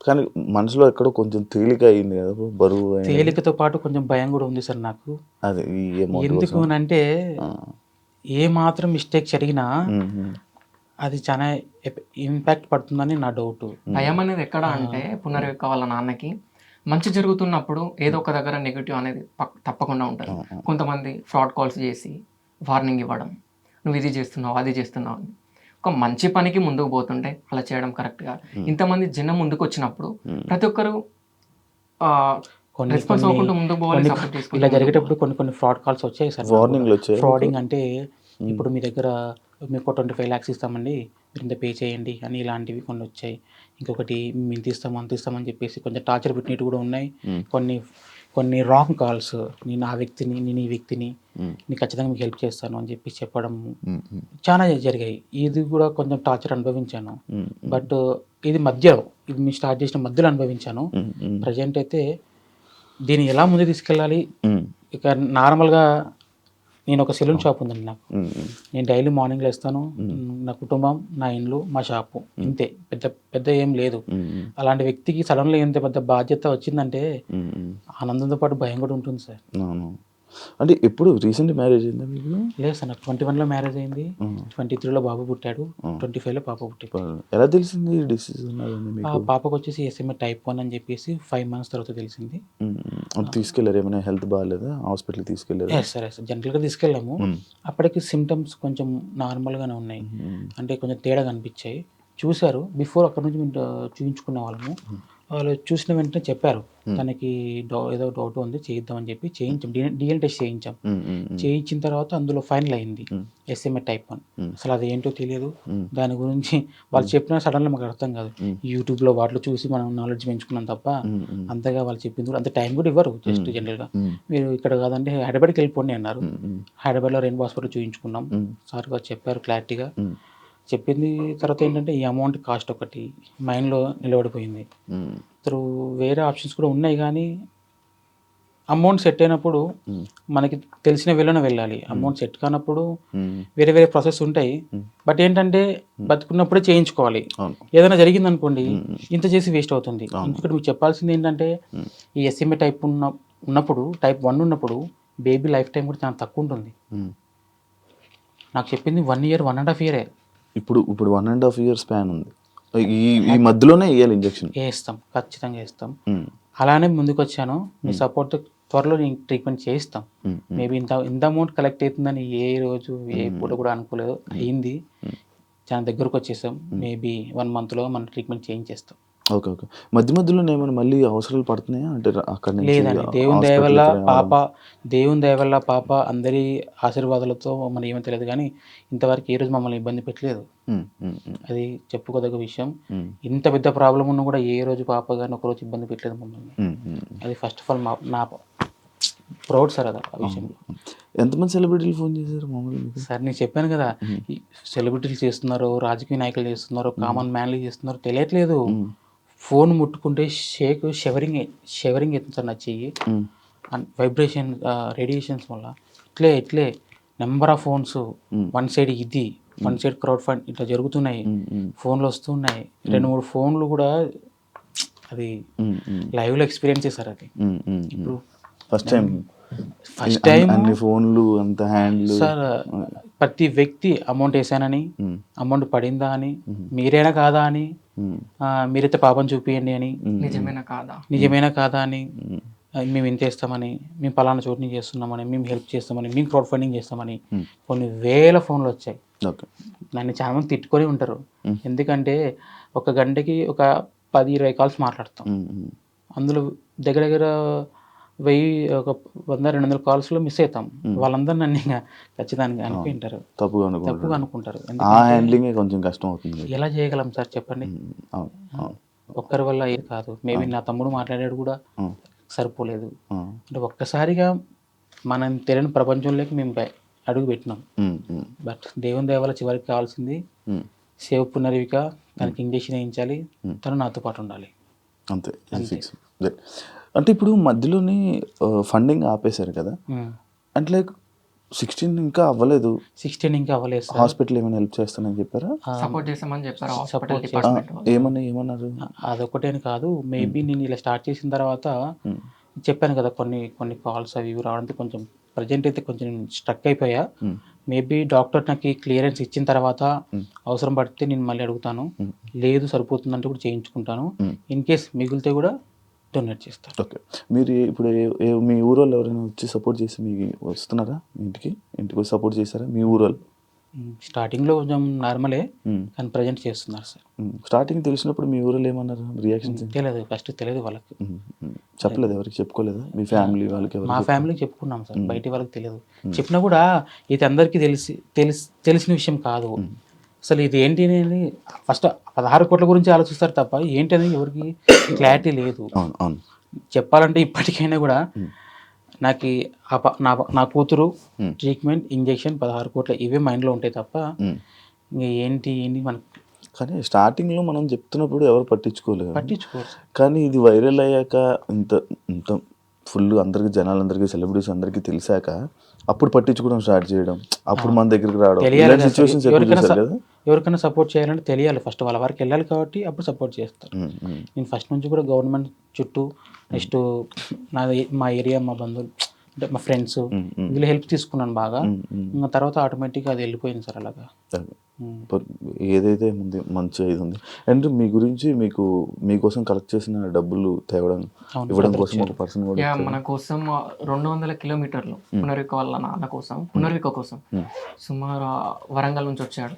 కానీ మనసులో ఎక్కడో కొంచెం తేలిక అయింది కదా, బరువు తేలికతో పాటు కొంచెం భయం కూడా ఉంది సార్ నాకు. అదే ఎందుకు అంటే ఏ మాత్రం మిస్టేక్ జరిగినా అది చాలా ఇంపాక్ట్ పడుతుందని నా డౌట్. భయం అనేది ఎక్కడ అంటే పునర్విక వాళ్ళ నాన్నకి మంచి జరుగుతున్నప్పుడు ఏదో ఒక దగ్గర నెగిటివ్ అనేది తప్పకుండా ఉంటుంది. కొంతమంది ఫ్రాడ్ కాల్స్ చేసి వార్నింగ్ ఇవ్వడం, నువ్వు ఇది చేస్తున్నావు అది చేస్తున్నావు అని. ఒక మంచి పనికి ముందుకు పోతుంటే అలా చేయడం కరెక్ట్ కాదు. ఇంతమంది జనం ముందుకు వచ్చినప్పుడు ప్రతి ఒక్కరు రెస్పాన్స్ అవ్వకుండా ముందుకు పోవాలి. ఇలా జరిగేటప్పుడు కొన్ని ఫ్రాడ్ కాల్స్ వచ్చాయి సార్. వార్నింగ్లు వచ్చాయి. ఫ్రాడింగ్ అంటే ఇప్పుడు మీ దగ్గర మీకు 25 lakhs ఇస్తామండి, మీరు ఇంత పే చేయండి అని ఇలాంటివి కొన్ని వచ్చాయి. ఇంకొకటి మేము ఇంత ఇస్తాము అంత ఇస్తామని చెప్పేసి కొంచెం టార్చర్ పెట్టినట్టు కూడా ఉన్నాయి. కొన్ని రాంగ్ కాల్స్, నేను ఆ వ్యక్తిని, నేను ఈ వ్యక్తిని, నేను ఖచ్చితంగా మీకు హెల్ప్ చేస్తాను అని చెప్పి చెప్పడం చాలా జరిగాయి. ఇది కూడా కొంచెం టార్చర్ అనుభవించాను. బట్ ఇది మేము స్టార్ట్ చేసిన మధ్యలో అనుభవించాను. ప్రజెంట్ అయితే దీన్ని ఎలా ముందు తీసుకెళ్ళాలి, ఇక నార్మల్గా నేను ఒక సెలూన్ షాప్ ఉందండి నాకు. నేను డైలీ మార్నింగ్లో వేస్తాను. నా కుటుంబం, నా ఇండ్లు, మా షాపు, ఇంతే. పెద్ద ఏం లేదు. అలాంటి వ్యక్తికి సడన్గా ఎంత పెద్ద బాధ్యత వచ్చిందంటే ఆనందంతో పాటు భయం కూడా ఉంటుంది సార్. అంటే ఎప్పుడు రీసెంట్ మ్యారేజ్ అయిందా మీకు? లేదు సార్, నాకు 21లో మ్యారేజ్ అయింది. 23లో బాబు పుట్టాడు, 25లో పాప పుట్టాడు. ఎలా తెలిసింది డిసీజన్? పాపకు వచ్చేసి SMA type 1 అని చెప్పేసి 5 months తర్వాత తెలిసింది. తీసుకెళ్ళారు? ఏమైనా హెల్త్ బాగాలేదా? హాస్పిటల్కి తీసుకెళ్ళారు? సరే సార్, జనరల్గా తీసుకెళ్ళాము. అప్పటికి సిమ్టమ్స్ కొంచెం నార్మల్గానే ఉన్నాయి, అంటే కొంచెం తేడా కనిపించాయి. చూశారు, బిఫోర్ అక్కడ నుంచి మేము చూపించుకునే వాళ్ళము. వాళ్ళు చూసిన వెంటనే చెప్పారు తనకి ఏదో డౌట్ ఉంది చేయిద్దామని చెప్పి చేయించాం. DNA టెస్ట్ చేయించాం. చేయించిన తర్వాత అందులో ఫైనల్ అయింది SMA type 1. అసలు అది ఏంటో తెలియదు. దాని గురించి వాళ్ళు చెప్పినా సడన్గా మాకు అర్థం కాదు. యూట్యూబ్లో వాటిలో చూసి మనం నాలెడ్జ్ పెంచుకున్నాం తప్ప అంతగా వాళ్ళు చెప్పింది కూడా అంత టైం కూడా ఇవ్వరు. జస్ట్ జనరల్గా మీరు ఇక్కడ కాదంటే హైదరాబాద్కి వెళ్ళిపోండి అన్నారు. హైదరాబాద్లో రెయిన్బో హాస్పిటల్ చూపించుకున్నాం. సార్ గారు చెప్పారు క్లారిటీగా. చెప్పింది తర్వాత ఏంటంటే ఈ అమౌంట్ కాస్ట్ ఒకటి మైండ్లో నిలబడిపోయింది. త్రూ వేరే ఆప్షన్స్ కూడా ఉన్నాయి, కానీ అమౌంట్ సెట్ అయినప్పుడు మనకి తెలిసిన వేలోనే వెళ్ళాలి. అమౌంట్ సెట్ కానప్పుడు వేరే ప్రాసెస్ ఉంటాయి. బట్ ఏంటంటే బతుకున్నప్పుడే చేయించుకోవాలి. ఏదైనా జరిగింది అనుకోండి, ఇంత చేసి వేస్ట్ అవుతుంది. ఇంకొకటి మీకు చెప్పాల్సింది ఏంటంటే ఈ SMA type ఉన్నప్పుడు type 1 ఉన్నప్పుడు బేబీ లైఫ్ టైం కూడా చాలా తక్కువ ఉంటుంది. నాకు చెప్పింది 1 year 1.5 year. ఇప్పుడు 1.5 year స్పాన్ ఉంది. ఈ మధ్యలోనే వేయాలి ఇంజెక్షన్? వేస్తాం, ఖచ్చితంగా వేస్తాం. అలానే ముందుకు వచ్చాను. మీ సపోర్ట్ త్వరలో నేను ట్రీట్మెంట్ చేయిస్తాం. మేబీ ఇంత అమౌంట్ కలెక్ట్ అవుతుందని ఏ రోజు ఏ పూట కూడా అనుకోలేదు. అయింది, చాలా దగ్గరకు వచ్చేసాం. మేబీ 1 monthలో మనం ట్రీట్మెంట్ చేయించేస్తాం. ఓకే. మధ్యలో ఏమైనా మళ్ళీ అవసరాలు పడుతున్నాయా అంటే అక్కడ నుంచి? లేదండి, దేవుని దయ వల్ల పాప అందరి ఆశీర్వాదాలతో మనం ఏమో తెలియదు, కానీ ఇంతవరకు ఏ రోజు మమ్మల్ని ఇబ్బంది పెట్టలేదు. అది చెప్పుకోదగ్గ విషయం. ఇంత పెద్ద ప్రాబ్లం ఉన్నా కూడా ఏ రోజు పాప కానీ ఒకరోజు ఇబ్బంది పెట్టలేదు మమ్మల్ని. అది ఫస్ట్ ఆఫ్ ఆల్ నా ప్రౌడ్ సార్ అది ఆ విషయంలో. ఎంతమంది సెలబ్రిటీలు ఫోన్ చేశారు మామూలుగా? సార్ నేను చెప్పాను కదా, సెలబ్రిటీలు చేస్తున్నారు, రాజకీయ నాయకులు చేస్తున్నారు, కామన్ మ్యాన్లు చేస్తున్నారు, తెలియట్లేదు. ఫోన్ ముట్టుకుంటే షెవరింగ్ అవుతుంది సార్ నా చెయ్యి. వైబ్రేషన్ రేడియేషన్స్ వల్ల ఇట్లే నెంబర్ ఆఫ్ ఫోన్స్, 1 side ఇది, 1 side క్రౌడ్ ఫండ్ ఇట్లా జరుగుతున్నాయి. ఫోన్లు వస్తున్నాయి, 2-3 ఫోన్లు కూడా. అది లైవ్లో ఎక్స్పీరియన్స్ చేశారు. అది ఇప్పుడు ఫస్ట్ టైం అన్ని ఫోన్లు అంత హ్యాండ్లు. సార్ ప్రతి వ్యక్తి అమౌంట్ వేసానని, అమౌంట్ పడిందా అని, మీరేనా కాదా అని, మీరైతే పాపం చూపియండి అని, నిజమేనా కాదా అని, మేము ఇంత చేస్తామని, మేము పలానా చోటు నుంచి చేస్తున్నామని, మేము హెల్ప్ చేస్తామని, మేము క్రౌడ్ ఫండింగ్ చేస్తామని కొన్ని వేల ఫోన్లు వచ్చాయి. నన్ను చాలా మంది తిట్టుకొని ఉంటారు. ఎందుకంటే ఒక గంటకి ఒక 10-20 calls మాట్లాడతాం. అందులో దగ్గర ఒక 100-200 కాల్స్లో మిస్ అవుతాం. వాళ్ళందరూ నన్ను ఇంకా ఖచ్చితంగా అనుకుంటారు, తప్పుగా తప్పుగా అనుకుంటారు. అనుకుంటారు. ఆ హ్యాండ్లింగే కొంచెం కష్టం అవుతుంది. ఎలా చేయగలం సార్ చెప్పండి? అవును, అవును. ఒక్కరి వల్ల ఏది కాదు. మేబీ నా తమ్ముడు మాట్లాడాడు కూడా ఉమ్, సరిపోలేదు. ఉమ్, అంటే ఒక్కసారిగా మనం తెలియని ప్రపంచంలోకి మేము అడుగు పెట్టినాం. ఉమ్, ఉమ్, బట్ దేవుని దయ వల్ల చివరికి కావాల్సింది ఉమ్. సేవ్ పునర్విక, తనకి ఇంజక్షన్ వేయించాలి, తను నాతో పాటు ఉండాలి. అంతే, ఇది ఫిక్స్. అంటే ఇప్పుడు మధ్యలోని ఫండింగ్ ఆపేశారు కదా, ఉమ్. అంటే లైక్ 16 ఇంకా అవ్వలేదు, 16 ఇంకా అవ్వలేదు సార్. హాస్పిటల్ ఏమైనా హెల్ప్ చేస్తానని చెప్పారా? సపోర్ట్ చేస్తామని చెప్పారు హాస్పిటల్ సపోర్ట్ డిపార్ట్మెంట్ వాళ్ళు. ఏమన్నారు? అదొకటేని కాదు, మేబీ నేను ఇలా స్టార్ట్ చేసిన తర్వాత చెప్పాను కదా కొన్ని కొన్ని కాల్స్ అవి ఇవి రావడంతో కొంచెం ప్రజెంట్ అయితే కొంచెం స్ట్రక్ అయిపోయా. మేబీ డాక్టర్ నాకు క్లియరెన్స్ ఇచ్చిన తర్వాత అవసరం పడితే నేను మళ్ళీ అడుగుతాను, లేదు సరిపోతుందంటే కూడా చేయించుకుంటాను. ఇన్ కేస్ మిగిలితే కూడా డొనేట్ చేస్తాను. ఓకే, మీరు ఇప్పుడు మీ ఊరు వాళ్ళు ఎవరైనా వచ్చి సపోర్ట్ చేసి మీకు వస్తున్నారా? మీ ఇంటికి వచ్చి సపోర్ట్ చేశారా మీ ఊరు వాళ్ళు? స్టార్టింగ్లో కొంచెం నార్మలే, కానీ ప్రజెంట్ చేస్తున్నారు సార్. స్టార్టింగ్ తెలిసినప్పుడు మీ ఊరిలో ఏమన్నారు? రియాక్షన్స్ తెలియదు, ఫస్ట్ తెలియదు వాళ్ళకి. చెప్పలేదు, ఎవరికి చెప్పుకోలేదా? మీ ఫ్యామిలీ వాళ్ళకి? మా ఫ్యామిలీకి చెప్పుకున్నాం సార్, బయట వాళ్ళకి తెలియదు. చెప్పినా కూడా ఇది అందరికీ తెలిసిన విషయం కాదు. అసలు ఇది ఏంటి అనేది ఫస్ట్ 16 కోట్ల గురించి ఆలోచిస్తారు తప్ప ఏంటి అనేది ఎవరికి క్లారిటీ లేదు. అవును, అవును. చెప్పాలంటే ఇప్పటికైనా కూడా నాకు నా కూతురు ట్రీట్మెంట్, ఇంజెక్షన్, 16 కోట్ల ఇవే మైండ్లో ఉంటాయి తప్ప ఇంకా ఏంటి మనకు. కానీ స్టార్టింగ్లో మనం చెప్తున్నప్పుడు ఎవరు పట్టించుకోరు. సార్. కానీ ఇది వైరల్ అయ్యాక ఇంత ఇంత ఫుల్ అందరికి, జనాలందరికీ, సెలబ్రిటీస్ అందరికీ తెలిసాక అప్పుడు పట్టించుకోవడం స్టార్ట్ చేయడం, అప్పుడు మన దగ్గరికి రావడం, తెలియాలి. సిచ్యువేషన్స్ ఎవరికైనా సపోర్ట్ చేయాలంటే తెలియాలి, ఫస్ట్ వాళ్ళ వారికి వెళ్ళాలి కాబట్టి అప్పుడు సపోర్ట్ చేస్తారు. నేను ఫస్ట్ నుంచి కూడా గవర్నమెంట్ చుట్టూ, నెక్స్ట్ మా ఏరియా, మా బంధువులు అంటే మా ఫ్రెండ్స్ వీళ్ళు హెల్ప్ తీసుకున్నాను బాగా. ఇంకా తర్వాత ఆటోమేటిక్గా అది వెళ్ళిపోయింది సార్ అలాగా. ఏదైతే ఉంది మంచి ఇది ఉంది. అండ్ మీ గురించి మీకోసం కలెక్ట్ చేసిన డబ్బులు తేవడం, ఇవ్వడం కోసం ఒక పర్సన్ కూడా మన కోసం 200 కిలోమీటర్లు పునర్విక వాళ్ళ నాన్న కోసం, పునర్విక కోసం సుమారు వరంగల్ నుంచి వచ్చాడు,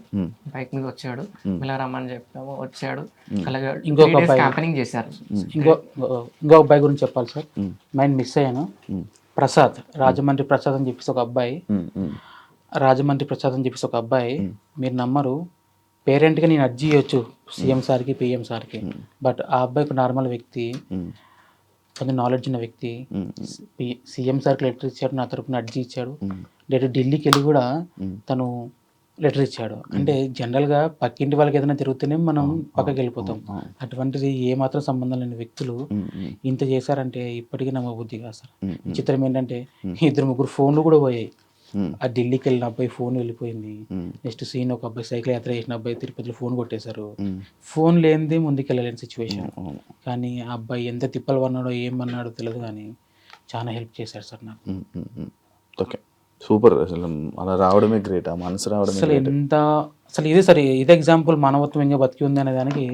బైక్ మీద వచ్చాడు, మిలారామని చెప్పాము, వచ్చాడు. ఇంకొక క్యాంపెనింగ్ చేశారు. ఇంకో అబ్బాయి గురించి చెప్పాలి సార్, మైండ్ మిస్ అయ్యాను. ప్రసాద్, రాజమండ్రి ప్రసాద్ అని చెప్పేసి ఒక అబ్బాయి, మీరు నమ్మరు, పేరెంట్గా నేను అర్జీ ఇవ్వచ్చు సీఎం సార్కి, పిఎం సార్కి. బట్ ఆ అబ్బాయి ఒక నార్మల్ వ్యక్తి, కొంచెం నాలెడ్జ్ ఉన్న వ్యక్తి. సీఎం సార్కి లెటర్ ఇచ్చాడు, నా తరపున అర్జీ ఇచ్చాడు. డైరెక్ట్ ఢిల్లీకి వెళ్ళి కూడా తను లెటర్ ఇచ్చాడు. అంటే జనరల్గా పక్కింటి వాళ్ళకి ఏదైనా తిరుగుతూనే మనం పక్కకి వెళ్ళిపోతాం. అటువంటిది ఏమాత్రం సంబంధం లేని వ్యక్తులు ఇంత చేశారంటే ఇప్పటికీ నమ్మబుద్ధి కాదు సార్. విచిత్రం ఏంటంటే 2-3 ఫోన్లు కూడా పోయాయి. ఆ ఢిల్లీకి వెళ్ళిన అబ్బాయి ఫోన్ వెళ్ళిపోయింది. నెక్స్ట్ సీన్ ఒక అబ్బాయి సైకిల్ యాత్ర చేసిన అబ్బాయి తిరుపతిలో ఫోన్ కొట్టేశారు. ఫోన్ లేనిదే ముందుకు వెళ్ళలేని సిచ్యువేషన్. కానీ ఆ అబ్బాయి ఎంత తిప్పలు పన్నాడో ఏమన్నాడో తెలియదు, కానీ చాలా హెల్ప్ చేశారు సార్ నాకు. Okay, super. అసలు అలా రావడమే గ్రేట్, ఆ మనసు రావడం అసలు ఇదే సరే, ఇదే ఎగ్జాంపుల్ మానవత్వం ఇంకా బతికి ఉంది అనే దానికి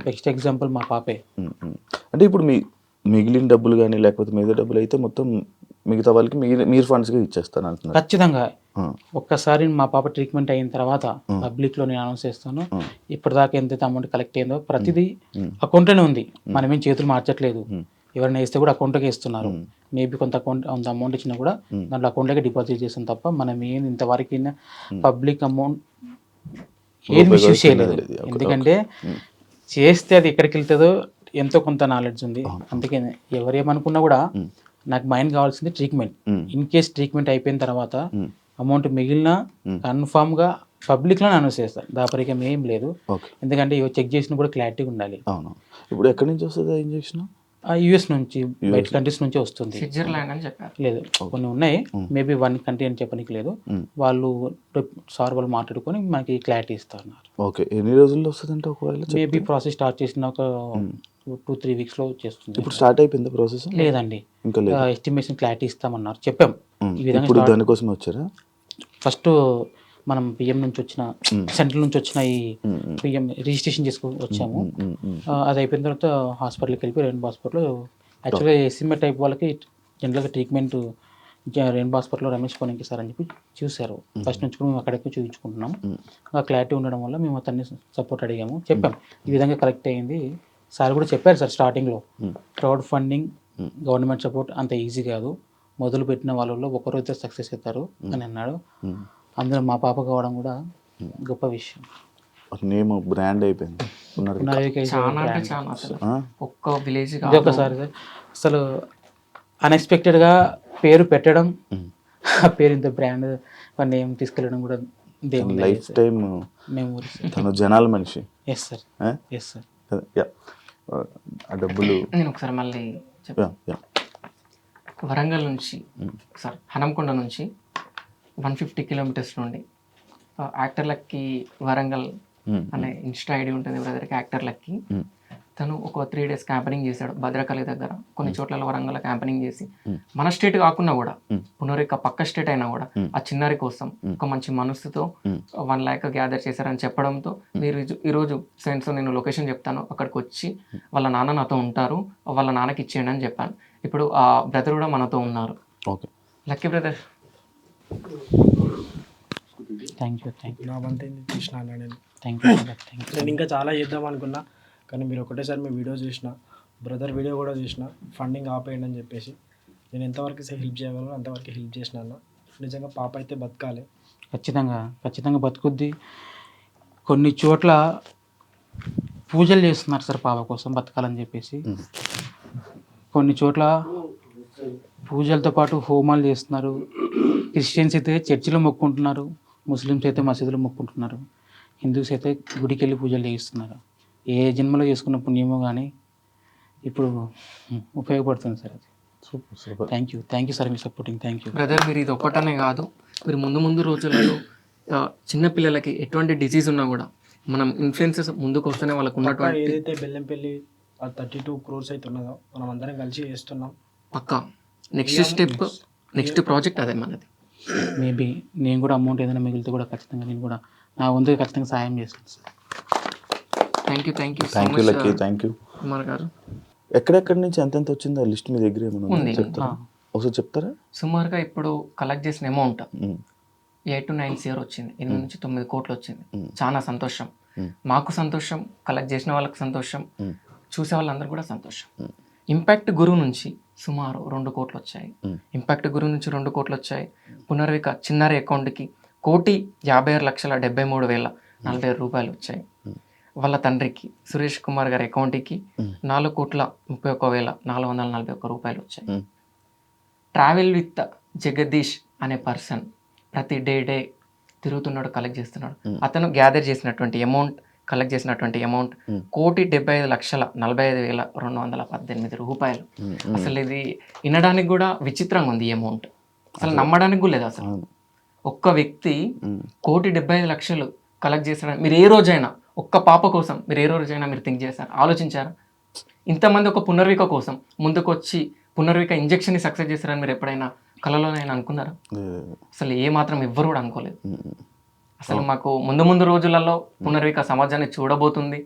బెస్ట్ ఎగ్జాంపుల్ మా పాపే. అంటే ఇప్పుడు మిగిలిన డబ్బులు కానీ లేకపోతే మిగతా డబ్బులు అయితే మొత్తం మిగతా వాళ్ళకి మీరు ఫండ్స్గా ఇచ్చేస్తాను అంటున్నారు? ఖచ్చితంగా. ఒక్కసారి మా పాప ట్రీట్మెంట్ అయిన తర్వాత పబ్లిక్లో నేను అనౌన్స్ చేస్తాను. ఇప్పటిదాకా ఎంతైతే అమౌంట్ కలెక్ట్ అయిందో ప్రతిదీ అకౌంట్లోనే ఉంది, మనమేం చేతులు మార్చట్లేదు. ఎవరైనా వేస్తే కూడా అకౌంట్లోకి ఇస్తున్నారు. మేబీ కొంత అమౌంట్ ఇచ్చినా కూడా దాంట్లో అకౌంట్లోకి డిపాజిట్ చేస్తాం తప్ప మనం ఏం ఇంతవరకు పబ్లిక్ అమౌంట్ ఏది మిస్యూజ్ చేయలేదు. ఎందుకంటే చేస్తే అది ఎక్కడికి వెళ్తుందో ఎంతో కొంత నాలెడ్జ్ ఉంది. అందుకే ఎవరేమనుకున్నా కూడా నాకు మైండ్ కావాల్సింది ట్రీట్మెంట్. ఇన్ కేస్ ట్రీట్మెంట్ అయిపోయిన తర్వాత అమౌంట్ మిగిలిన కన్ఫామ్గా పబ్లిక్లో అనౌన్స్ చేస్తాను, దాపరికం ఏం లేదు. ఎందుకంటే చెక్ చేసిన కూడా క్లారిటీ ఉండాలి. అవును. ఇప్పుడు ఎక్కడి నుంచి వస్తుంది ఇంజెక్షన్? యూఎస్ నుంచి, బయట కంట్రీస్ నుంచి వస్తుంది. స్విట్జర్లాండ్ అని చెప్పారు. లేదు, కొన్ని ఉన్నాయి, మేబీ 1 కంట్రీ అని చెప్పడానికి లేదు. వాళ్ళు మాట్లాడుకొని మనకి క్లారిటీ ఇస్తున్నారు. ఓకే, ఎన్ని రోజుల్లో వస్తుంది అంటే ఒకవేళ? మేబీ ప్రాసెస్ స్టార్ట్ చేసిన ఒక 2-3 వీక్స్లో చేస్తుంది. ఇప్పుడు స్టార్ట్ అయిపోయింది ప్రాసెస్? లేదండి, ఇంకా లేదు. ఎస్టిమేషన్ క్లారిటీ ఇస్తామన్నారు, చెప్పాం. ఈ విధంగా దానికోసం వచ్చారా? ఫస్ట్ మనం పిఎం నుంచి వచ్చిన, సెంట్రల్ నుంచి వచ్చిన ఈ పిఎం రిజిస్ట్రేషన్ చేసుకొని వచ్చాము. అది అయిపోయిన తర్వాత హాస్పిటల్కి వెళ్ళిపోయి రెయిన్బో హాస్పిటల్లో, యాక్చువల్గా ఎస్ఎంఏ టైప్ వాళ్ళకి జనరల్గా ట్రీట్మెంట్ రెయిన్బో హాస్పిటల్లో రమేష్ పోనీకి సార్ అని చెప్పి చూశారు. ఫస్ట్ నుంచి కూడా మేము అక్కడికి చూపించుకుంటున్నాం. ఆ క్లారిటీ ఉండడం వల్ల మేము అతన్ని సపోర్ట్ అడిగాము, చెప్పాం ఈ విధంగా కరెక్ట్ అయ్యింది. సార్ కూడా చెప్పారు సార్ స్టార్టింగ్లో, క్రౌడ్ ఫండింగ్ గవర్నమెంట్ సపోర్ట్ అంత ఈజీ కాదు, మొదలు పెట్టిన వాళ్ళలో ఒకరోజు సక్సెస్ అవుతారు అని అన్నాడు. అందులో మా పాప కావడం కూడా గొప్ప విషయం. నేమ్ బ్రాండ్ అయిపోయింది పునర్విక. పునర్విక is a చాలా అంటే brand. చాలా అసలు ఆ? ఒక్క విలేజ్ ఇది ఒకసారి సార్, అసలు అన్ఎక్స్పెక్టెడ్గా పేరు పెట్టడం, ఆ పేరు ఇంత బ్రాండ్ నేమ్ తీసుకెళ్ళడం కూడా దేవుని లైఫ్ టైం మెమోరీస్. తను జనాల మనిషి. ఎస్ సార్, ఆ? Yes sir. యా. ఆ డబ్బులు నేను ఒకసారి మళ్ళీ చెప్తాను. Yeah, yeah. వరంగల్ నుంచి సార్ హనంకొండ నుంచి 150 కిలోమీటర్స్ నుండి యాక్టర్లకి వరంగల్ అనే ఇన్స్టా ఐడి ఉంటుంది బ్రదర్కి, యాక్టర్లకి. తను ఒక 3 days క్యాంపెనింగ్ చేశాడు భద్రకాళి దగ్గర, కొన్ని చోట్ల వరంగల్ క్యాంపెనింగ్ చేసి మన స్టేట్ కాకుండా కూడా పునరిక పక్క స్టేట్ అయినా కూడా ఆ చిన్నారి కోసం ఒక మంచి మనసుతో 1 lakh గ్యాదర్ చేశారని చెప్పడంతో మీరు ఈరోజు ఫ్రెండ్స్ నేను లొకేషన్ చెప్తాను, అక్కడికి వచ్చి వాళ్ళ నాన్న నాతో ఉంటారు, వాళ్ళ నాన్నకి ఇచ్చేయండి అని చెప్పాను. ఇప్పుడు ఆ బ్రదర్ కూడా మనతో ఉన్నారు. Okay, lucky brother. Thank you, thank you, నా వంత తీసిన నేను థ్యాంక్ యూ, థ్యాంక్ యూ. నేను ఇంకా చాలా చేద్దాం అనుకున్నా, కానీ మీరు ఒకటేసారి మీ వీడియో చూసిన, బ్రదర్ వీడియో కూడా చూసిన, ఫండింగ్ ఆపేయండి అని చెప్పేసి నేను ఎంతవరకు హెల్ప్ చేయగలను అంతవరకు హెల్ప్ చేసిన అన్న. నిజంగా పాప అయితే బతకాలి. ఖచ్చితంగా ఖచ్చితంగా బతుకుద్ది. కొన్ని చోట్ల పూజలు చేస్తున్నారు సార్ పాప కోసం బతకాలని చెప్పేసి, కొన్ని చోట్ల పూజలతో పాటు హోమాలు చేస్తున్నారు. క్రిస్టియన్స్ అయితే చర్చిలో మొక్కుంటున్నారు, ముస్లిమ్స్ అయితే మసీదులో మొక్కుంటున్నారు, హిందూస్ అయితే గుడికి వెళ్ళి పూజలు చేయిస్తున్నారు. ఏ జన్మలో చేసుకున్న పుణ్యమో కానీ ఇప్పుడు ఉపయోగపడుతుంది సార్ అది. Super super. Thank you sir me supporting. Thank you brother. మీరు ఇది ఒక్కటనే కాదు, మీరు ముందు రోజులలో చిన్న పిల్లలకి ఎటువంటి డిసీజ్ ఉన్నా కూడా మనం ఇన్ఫ్లుయెన్సెస్ ముందుకు వస్తేనే వాళ్ళకు ఉన్నటువంటి ఏదైతే బెల్లంపల్లి 32 crores అయితే ఉన్నదో మనం అందరం కలిసి చేస్తున్నాం. పక్కా నెక్స్ట్ స్టెప్, నెక్స్ట్ ప్రాజెక్ట్ అదే మనది. మేబీ నేను కూడా అమౌంట్ ఏదైనా మిగిలితే కూడా ఖచ్చితంగా నేను కూడా నా వంతు ఖచ్చితంగా సాయం చేస్తాను sir. Thank you thank you lucky, thank you. Kumar గారు. ఎక్కడెక్కడి నుంచి ఎంతెంత వచ్చిందో లిస్ట్ మీ దగ్గర ఏమైనా ఉంది. చెప్తారా? ఒకసారి చెప్తారా? సుమారుగా ఇప్పుడు కలెక్ట్ చేసిన అమౌంట్ 8 to 9 crores వచ్చింది. 8 నుంచి 9 కోట్లు వచ్చింది. చాలా సంతోషం, మాకు సంతోషం, కలెక్ట్ చేసిన వాళ్ళకి సంతోషం, చూసే వాళ్ళందరూ కూడా సంతోషం. ఇంపాక్ట్ గురువు నుంచి సుమారు 2 కోట్లు వచ్చాయి. ఇంపాక్ట్ గురువు నుంచి 2 కోట్లు వచ్చాయి. పునర్విక చిన్నారి అకౌంట్కి 1,50,73,047 రూపాయలు వచ్చాయి. వాళ్ళ తండ్రికి సురేష్ కుమార్ గారి అకౌంట్కి 4,31,441 రూపాయలు వచ్చాయి. ట్రావెల్ విత్ జగదీష్ అనే పర్సన్ ప్రతి డే తిరుగుతున్నాడు, కలెక్ట్ చేస్తున్నాడు. అతను గ్యాదర్ చేసినటువంటి అమౌంట్, కలెక్ట్ చేసినటువంటి అమౌంట్ 1,75,45,218 రూపాయలు. అసలు ఇది వినడానికి కూడా విచిత్రంగా ఉంది. ఈ అమౌంట్ అసలు నమ్మడానికి కూడా లేదు. అసలు ఒక్క వ్యక్తి 1,75,00,000 కలెక్ట్ చేస్తాడని మీరు ఏ రోజైనా, ఒక్క పాప కోసం మీరు ఏ రోజైనా మీరు థింక్ చేశారు, ఆలోచించారా? ఇంతమంది ఒక పునర్విక కోసం ముందుకొచ్చి పునర్విక ఇంజెక్షన్ సక్సెస్ చేస్తారని మీరు ఎప్పుడైనా కళలోనైనా అనుకున్నారా? అసలు ఏ మాత్రం ఎవ్వరు కూడా అనుకోలేదు. అసలు మాకు ముందు రోజులలో పునర్విక సమాజాన్ని చూడబోతుంది,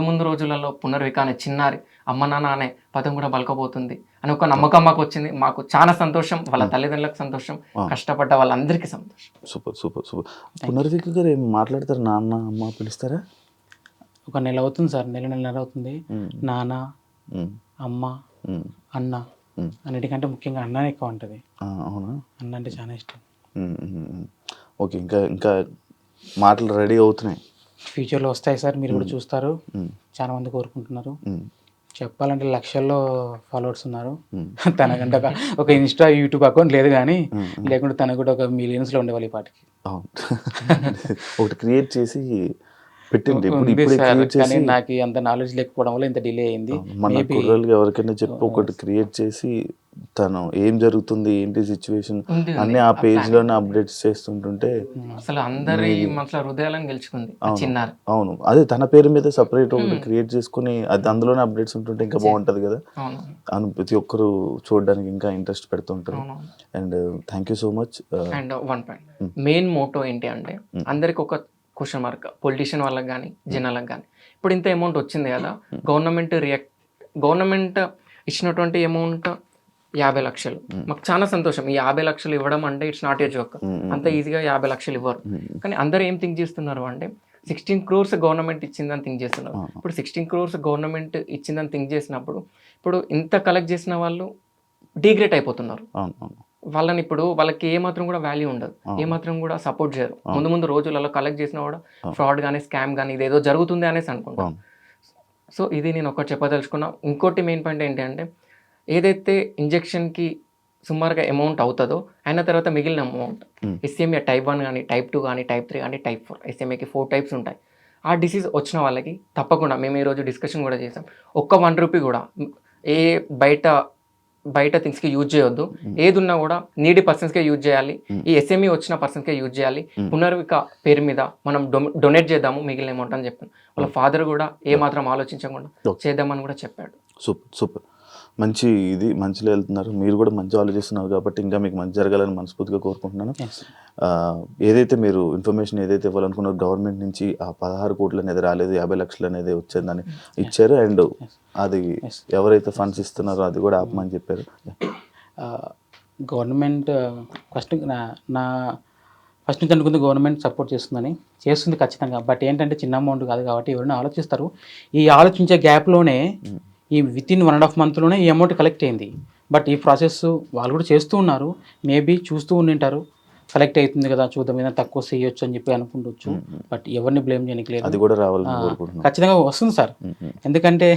ముందు రోజులలో పునర్విక అనే చిన్నారి అమ్మ నాన్న అనే పదం కూడా పలకబోతుంది అని ఒక నమ్మకం మాకు వచ్చింది. మాకు చాలా సంతోషం, వాళ్ళ తల్లిదండ్రులకు సంతోషం, కష్టపడ్డ వాళ్ళందరికీ సంతోషం. Super super super. పునర్విక గారు ఏం మాట్లాడతారు? నాన్న అమ్మ పిలుస్తారా? ఒక నెల అవుతుంది సార్, నెల అవుతుంది. నాన్న, అమ్మ, అన్న అన్నిటికంటే ముఖ్యంగా అన్ననే ఎక్కువ ఉంటుంది. అవునా? అన్న అంటే చాలా ఇష్టం. ఓకే, ఇంకా మాటలు రెడీ అవుతున్నాయి, ఫ్యూచర్లో వస్తాయి సార్, మీరు కూడా చూస్తారు. చాలా మంది కోరుకుంటున్నారు. చెప్పాలంటే లక్షల్లో ఫాలోవర్స్ ఉన్నారు. తనకంటే ఒక ఇన్స్టా యూట్యూబ్ అకౌంట్ లేదు, కానీ లేకుంటే తనకు కూడా ఒక మిలియన్స్లో ఉండేవాళ్ళు ఈ పాటికి. ఒకటి క్రియేట్ చేసి పెట్టింది. కానీ నాకు అంత నాలెడ్జ్ లేకపోవడం వల్ల ఇంత డిలే అయింది. మన కుర్రలు ఎవరికైనా చెప్పి ఒకటి క్రియేట్ చేసి తను ఏం జరుగుతుంది ఏంటి సిచ్యువేషన్ అన్ని ఆ పేజ్ లోనే అప్డేట్స్ చేస్తుంటుంటే అసలు అందరి మనసులో హృదయాలను గెలుచుకుంది చిన్నారు. అవును, అదే తన పేరు మీద సపరేట్ ఒకటి క్రియేట్ చేసుకుని అది అందులోనే అప్డేట్స్ ఉంటుంటే ఇంకా బాగుంటది కదా. అని ప్రతి ఒక్కరు చూడడానికి ఇంకా ఇంట్రెస్ట్ పెడుతుంటారు. And thank you so much. And 1 point main motto ఏంటి అంటే, అందరికి ఒక క్వశ్చన్ మార్క్, పొలిటీషియన్ వాళ్ళకి కానీ జనాలకు కానీ. ఇప్పుడు ఇంత అమౌంట్ వచ్చింది కదా, గవర్నమెంట్ ఇచ్చినటువంటి అమౌంట్ 50 లక్షలు. మాకు చాలా సంతోషం. ఈ 50 లక్షలు ఇవ్వడం అంటే ఇట్స్ నాట్ ఏ జోక్. అంత ఈజీగా 50 లక్షలు ఇవ్వరు. కానీ అందరూ ఏం థింక్ చేస్తున్నారు అంటే 16 crores గవర్నమెంట్ ఇచ్చిందని థింక్ చేస్తున్నారు. ఇప్పుడు 16 crores గవర్నమెంట్ ఇచ్చిందని థింక్ చేసినప్పుడు ఇప్పుడు ఇంత కలెక్ట్ చేసిన వాళ్ళు డీగ్రేట్ అయిపోతున్నారు. అవును అవును వాళ్ళని ఇప్పుడు వాళ్ళకి ఏమాత్రం కూడా వాల్యూ ఉండదు, ఏమాత్రం కూడా సపోర్ట్ చేయరు. ముందు రోజులలో కలెక్ట్ చేసినా కూడా ఫ్రాడ్ కానీ స్కామ్ కానీ ఇదేదో జరుగుతుంది అనేసి అనుకుంటాం. అవును. సో ఇది నేను ఒకటి చెప్పదలుచుకున్నా. ఇంకోటి మెయిన్ పాయింట్ ఏంటి అంటే, ఏదైతే ఇంజెక్షన్కి సుమారుగా అమౌంట్ అవుతుందో అయిన తర్వాత మిగిలిన అమౌంట్ ఎస్ఎంఏ టైప్ 1 కానీ టైప్ 2 కానీ టైప్ 3 కానీ టైప్ 4 ఎస్ఎంఏకి 4 టైప్స్ ఉంటాయి. ఆ డిసీజ్ వచ్చిన వాళ్ళకి తప్పకుండా మేము ఈరోజు డిస్కషన్ కూడా చేసాం, ఒక్క ₹1 కూడా ఏ బయట థింగ్స్కి యూజ్ చేయొద్దు. ఏది ఉన్నా కూడా నీడీ పర్సన్స్కే యూజ్ చేయాలి, ఈ ఎస్ఎంఈ వచ్చిన పర్సన్స్కే యూజ్ చేయాలి. పునర్విక పేరు మీద మనం డొనేట్ చేద్దాము మిగిలిన అమౌంట్ అని చెప్పాను. వాళ్ళ ఫాదర్ కూడా ఏమాత్రం ఆలోచించకుండా చేద్దామని కూడా చెప్పాడు. సూపర్ సూపర్, మంచిలో వెళ్తున్నారు. మీరు కూడా మంచి ఆలోచిస్తున్నారు కాబట్టి ఇంకా మీకు మంచి జరగాలని మనస్ఫూర్తిగా కోరుకుంటున్నాను. ఏదైతే మీరు ఇన్ఫర్మేషన్ ఏదైతే ఇవ్వాలనుకున్నారో గవర్నమెంట్ నుంచి ఆ 16 కోట్లు అనేది రాలేదు, 50 లక్షలు అనేది వచ్చేదని ఇచ్చారు. అండ్ అది ఎవరైతే ఫండ్స్ ఇస్తున్నారో అది కూడా ఆపమని చెప్పారు. గవర్నమెంట్ ఫస్ట్ ఫస్ట్ నుంచి అనుకుంది గవర్నమెంట్ సపోర్ట్ చేస్తుంది ఖచ్చితంగా. బట్ ఏంటంటే చిన్న అమౌంట్ కాదు కాబట్టి ఎవరైనా ఆలోచిస్తారు. ఈ ఆలోచించే గ్యాప్లోనే ఈ వితిన్ 1.5 monthలోనే ఈ అమౌంట్ కలెక్ట్ అయింది. బట్ ఈ ప్రాసెస్ వాళ్ళు కూడా చేస్తూ ఉన్నారు, మేబీ చూస్తూ ఉండింటారు, కలెక్ట్ అవుతుంది కదా చూద్దాం ఏదైనా తక్కువ చేయొచ్చు అని చెప్పి అనుకుంటూ. బట్ ఎవరిని బ్లేమ్ చేయడానికి లేదు, అది కూడా రావాలని కోరుకుంటున్నాను. ఖచ్చితంగా వస్తుంది సార్, ఎందుకంటే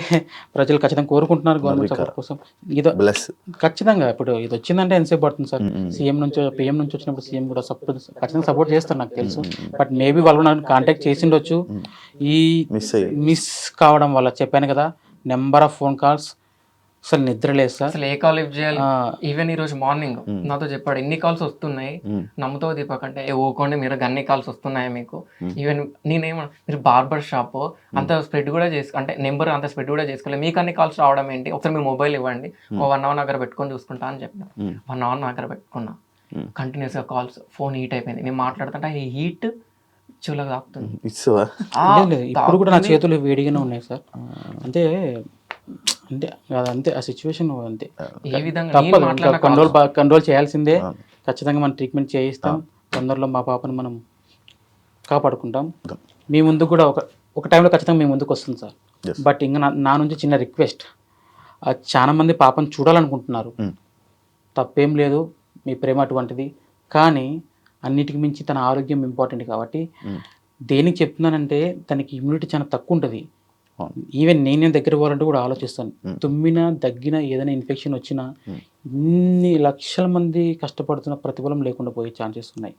ప్రజలు ఖచ్చితంగా కోరుకుంటున్నారు గవర్నమెంట్ సపోర్ట్ కోసం. ఇది ఖచ్చితంగా ఇప్పుడు ఇది వచ్చిందంటే ఎంతసేపు పడుతుంది సార్, పిఎం నుంచి వచ్చినప్పుడు సీఎం కూడా ఖచ్చితంగా సపోర్ట్ చేస్తారు నాకు తెలుసు. బట్ మేబీ వాళ్ళు నన్ను కాంటాక్ట్ చేసిండొచ్చు, ఈ మిస్ కావడం వల్ల చెప్పాను కదా నెంబర్ ఆఫ్ ఫోన్ కాల్స్, అసలు నిద్ర లేదు సార్, అసలు ఏ కాల్ లిఫ్ట్ చేయాలి. ఈవెన్ ఈ రోజు మార్నింగ్ నాతో చెప్పాడు ఎన్ని కాల్స్ వస్తున్నాయి నమ్ముతావు దీపక్ అంటే, ఓకోండి మీరు అన్ని కాల్స్ వస్తున్నాయి మీకు. ఈవెన్ మీరు బార్బర్ షాప్ అంత స్ప్రెడ్ కూడా అంటే నెంబర్ అంత స్ప్రెడ్ కూడా చేసుకోలేదు, మీకు అన్ని కాల్స్ రావడం ఏంటి, ఒకసారి మీ మొబైల్ ఇవ్వండి 1 hour దగ్గర పెట్టుకొని చూసుకుంటా అని చెప్పిన. 1 hour దగ్గర పెట్టుకున్నా, కంటిన్యూస్గా కాల్స్, ఫోన్ హీట్ అయిపోయింది. నేను మాట్లాడుతుంటే ఈ హీట్ చెవులకు తాకుతుంది. ఇప్పుడు కూడా నా చేతులు వేడిగానే ఉన్నాయి సార్, అంటే అంతే ఆ సిచ్యువేషన్ అంతే. ఏ విధంగా తప్పదు, కంట్రోల్ చేయాల్సిందే. ఖచ్చితంగా మనం ట్రీట్మెంట్ చేయిస్తాం, తొందరలో మా పాపను మనం కాపాడుకుంటాం. మీ ముందు కూడా ఒక టైంలో ఖచ్చితంగా మీ ముందుకు వస్తుంది సార్. బట్ ఇంకా నా నుంచి చిన్న రిక్వెస్ట్, చాలా మంది పాపను చూడాలనుకుంటున్నారు, తప్పేం లేదు, మీ ప్రేమ అటువంటిది. కానీ అన్నిటికి మించి తన ఆరోగ్యం ఇంపార్టెంట్ కాబట్టి దేనికి చెప్తున్నానంటే తనకి ఇమ్యూనిటీ చాలా తక్కువ ఉంటుంది. ఈవెన్ నేను దగ్గర పోవాలంటే కూడా ఆలోచిస్తాను, తుమ్మినా దగ్గిన ఏదైనా ఇన్ఫెక్షన్ వచ్చినా ఇన్ని లక్షల మంది కష్టపడుతున్న ప్రతిఫలం లేకుండా పోయే ఛాన్సెస్ ఉన్నాయి.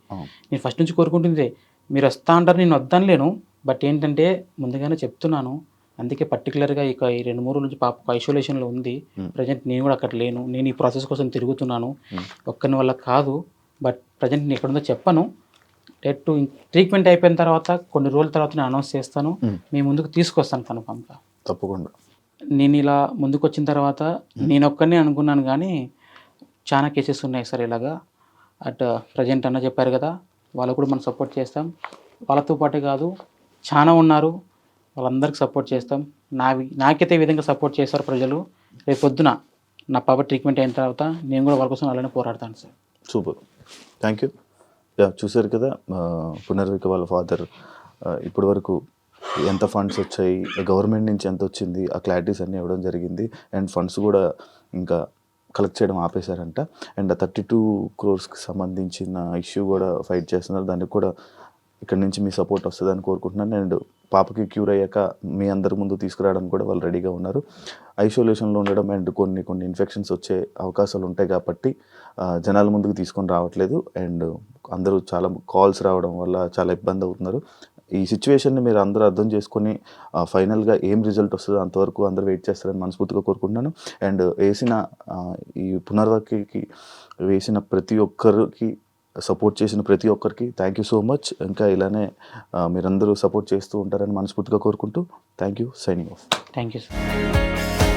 నేను ఫస్ట్ నుంచి కోరుకుంటుంది, మీరు వస్తా అంటారు, నేను వద్దనలేను. బట్ ఏంటంటే ముందుగానే చెప్తున్నాను, అందుకే పర్టికులర్గా ఇక ఈ 2-3 రోజుల నుంచి పాప ఐసోలేషన్లో ఉంది. ప్రజెంట్ నేను కూడా అక్కడ లేను, నేను ఈ ప్రాసెస్ కోసం తిరుగుతున్నాను, ఒక్కని వల్ల కాదు. బట్ ప్రజెంట్ నేను ఎక్కడుందో చెప్పను, డైరెక్ట్ ట్రీట్మెంట్ అయిపోయిన తర్వాత కొన్ని రోజుల తర్వాత నేను అనౌన్స్ చేస్తాను, మీ ముందుకు తీసుకొస్తాను కన్ఫామ్గా, తప్పకుండా. నేను ఇలా ముందుకు వచ్చిన తర్వాత నేను ఒక్కనే అనుకున్నాను, కానీ చాలా కేసెస్ ఉన్నాయి సార్ ఇలాగా. ప్రజెంట్ అన్న చెప్పారు కదా, వాళ్ళు కూడా మనం సపోర్ట్ చేస్తాం. వాళ్ళతో పాటే కాదు చాలా ఉన్నారు, వాళ్ళందరికీ సపోర్ట్ చేస్తాం. నాకైతే ఈ విధంగా సపోర్ట్ చేస్తారు ప్రజలు. రేపు పొద్దున నా పాప ట్రీట్మెంట్ అయిన తర్వాత నేను కూడా వాళ్ళ కోసం అలానే పోరాడతాను సార్. Super, thank you. చూసారు కదా పునర్విక వాళ్ళ ఫాదర్ ఇప్పటి వరకు ఎంత ఫండ్స్ వచ్చాయి, గవర్నమెంట్ నుంచి ఎంత వచ్చింది, ఆ క్లారిటీస్ అన్నీ ఇవ్వడం జరిగింది. అండ్ ఫండ్స్ కూడా ఇంకా కలెక్ట్ చేయడం ఆపేశారంట. అండ్ 32 crores సంబంధించిన ఇష్యూ కూడా ఫైట్ చేస్తున్నారు, దానికి కూడా ఇక్కడ నుంచి మీ సపోర్ట్ వస్తుందని కోరుకుంటున్నాను. అండ్ పాపకి క్యూర్ అయ్యాక మీ అందరి ముందు తీసుకురావడానికి కూడా వాళ్ళు రెడీగా ఉన్నారు. ఐసోలేషన్లో ఉండడం అండ్ కొన్ని ఇన్ఫెక్షన్స్ వచ్చే అవకాశాలు ఉంటాయి కాబట్టి జనాల ముందుకు తీసుకొని రావట్లేదు. అండ్ అందరూ చాలా కాల్స్ రావడం వల్ల చాలా ఇబ్బంది అవుతున్నారు. ఈ సిచ్యువేషన్ని మీరు అందరూ అర్థం చేసుకొని ఫైనల్గా ఏం రిజల్ట్ వస్తుందో అంతవరకు అందరూ వెయిట్ చేస్తారని మనస్ఫూర్తిగా కోరుకుంటున్నాను. అండ్ ఈ పునర్వికకి వేసిన ప్రతి ఒక్కరికి, సపోర్ట్ చేసిన ప్రతి ఒక్కరికి థ్యాంక్ యూ సో మచ్. ఇంకా ఇలానే మీరందరూ సపోర్ట్ చేస్తూ ఉంటారని మనస్ఫూర్తిగా కోరుకుంటూ thank you, signing off. Thank you sir.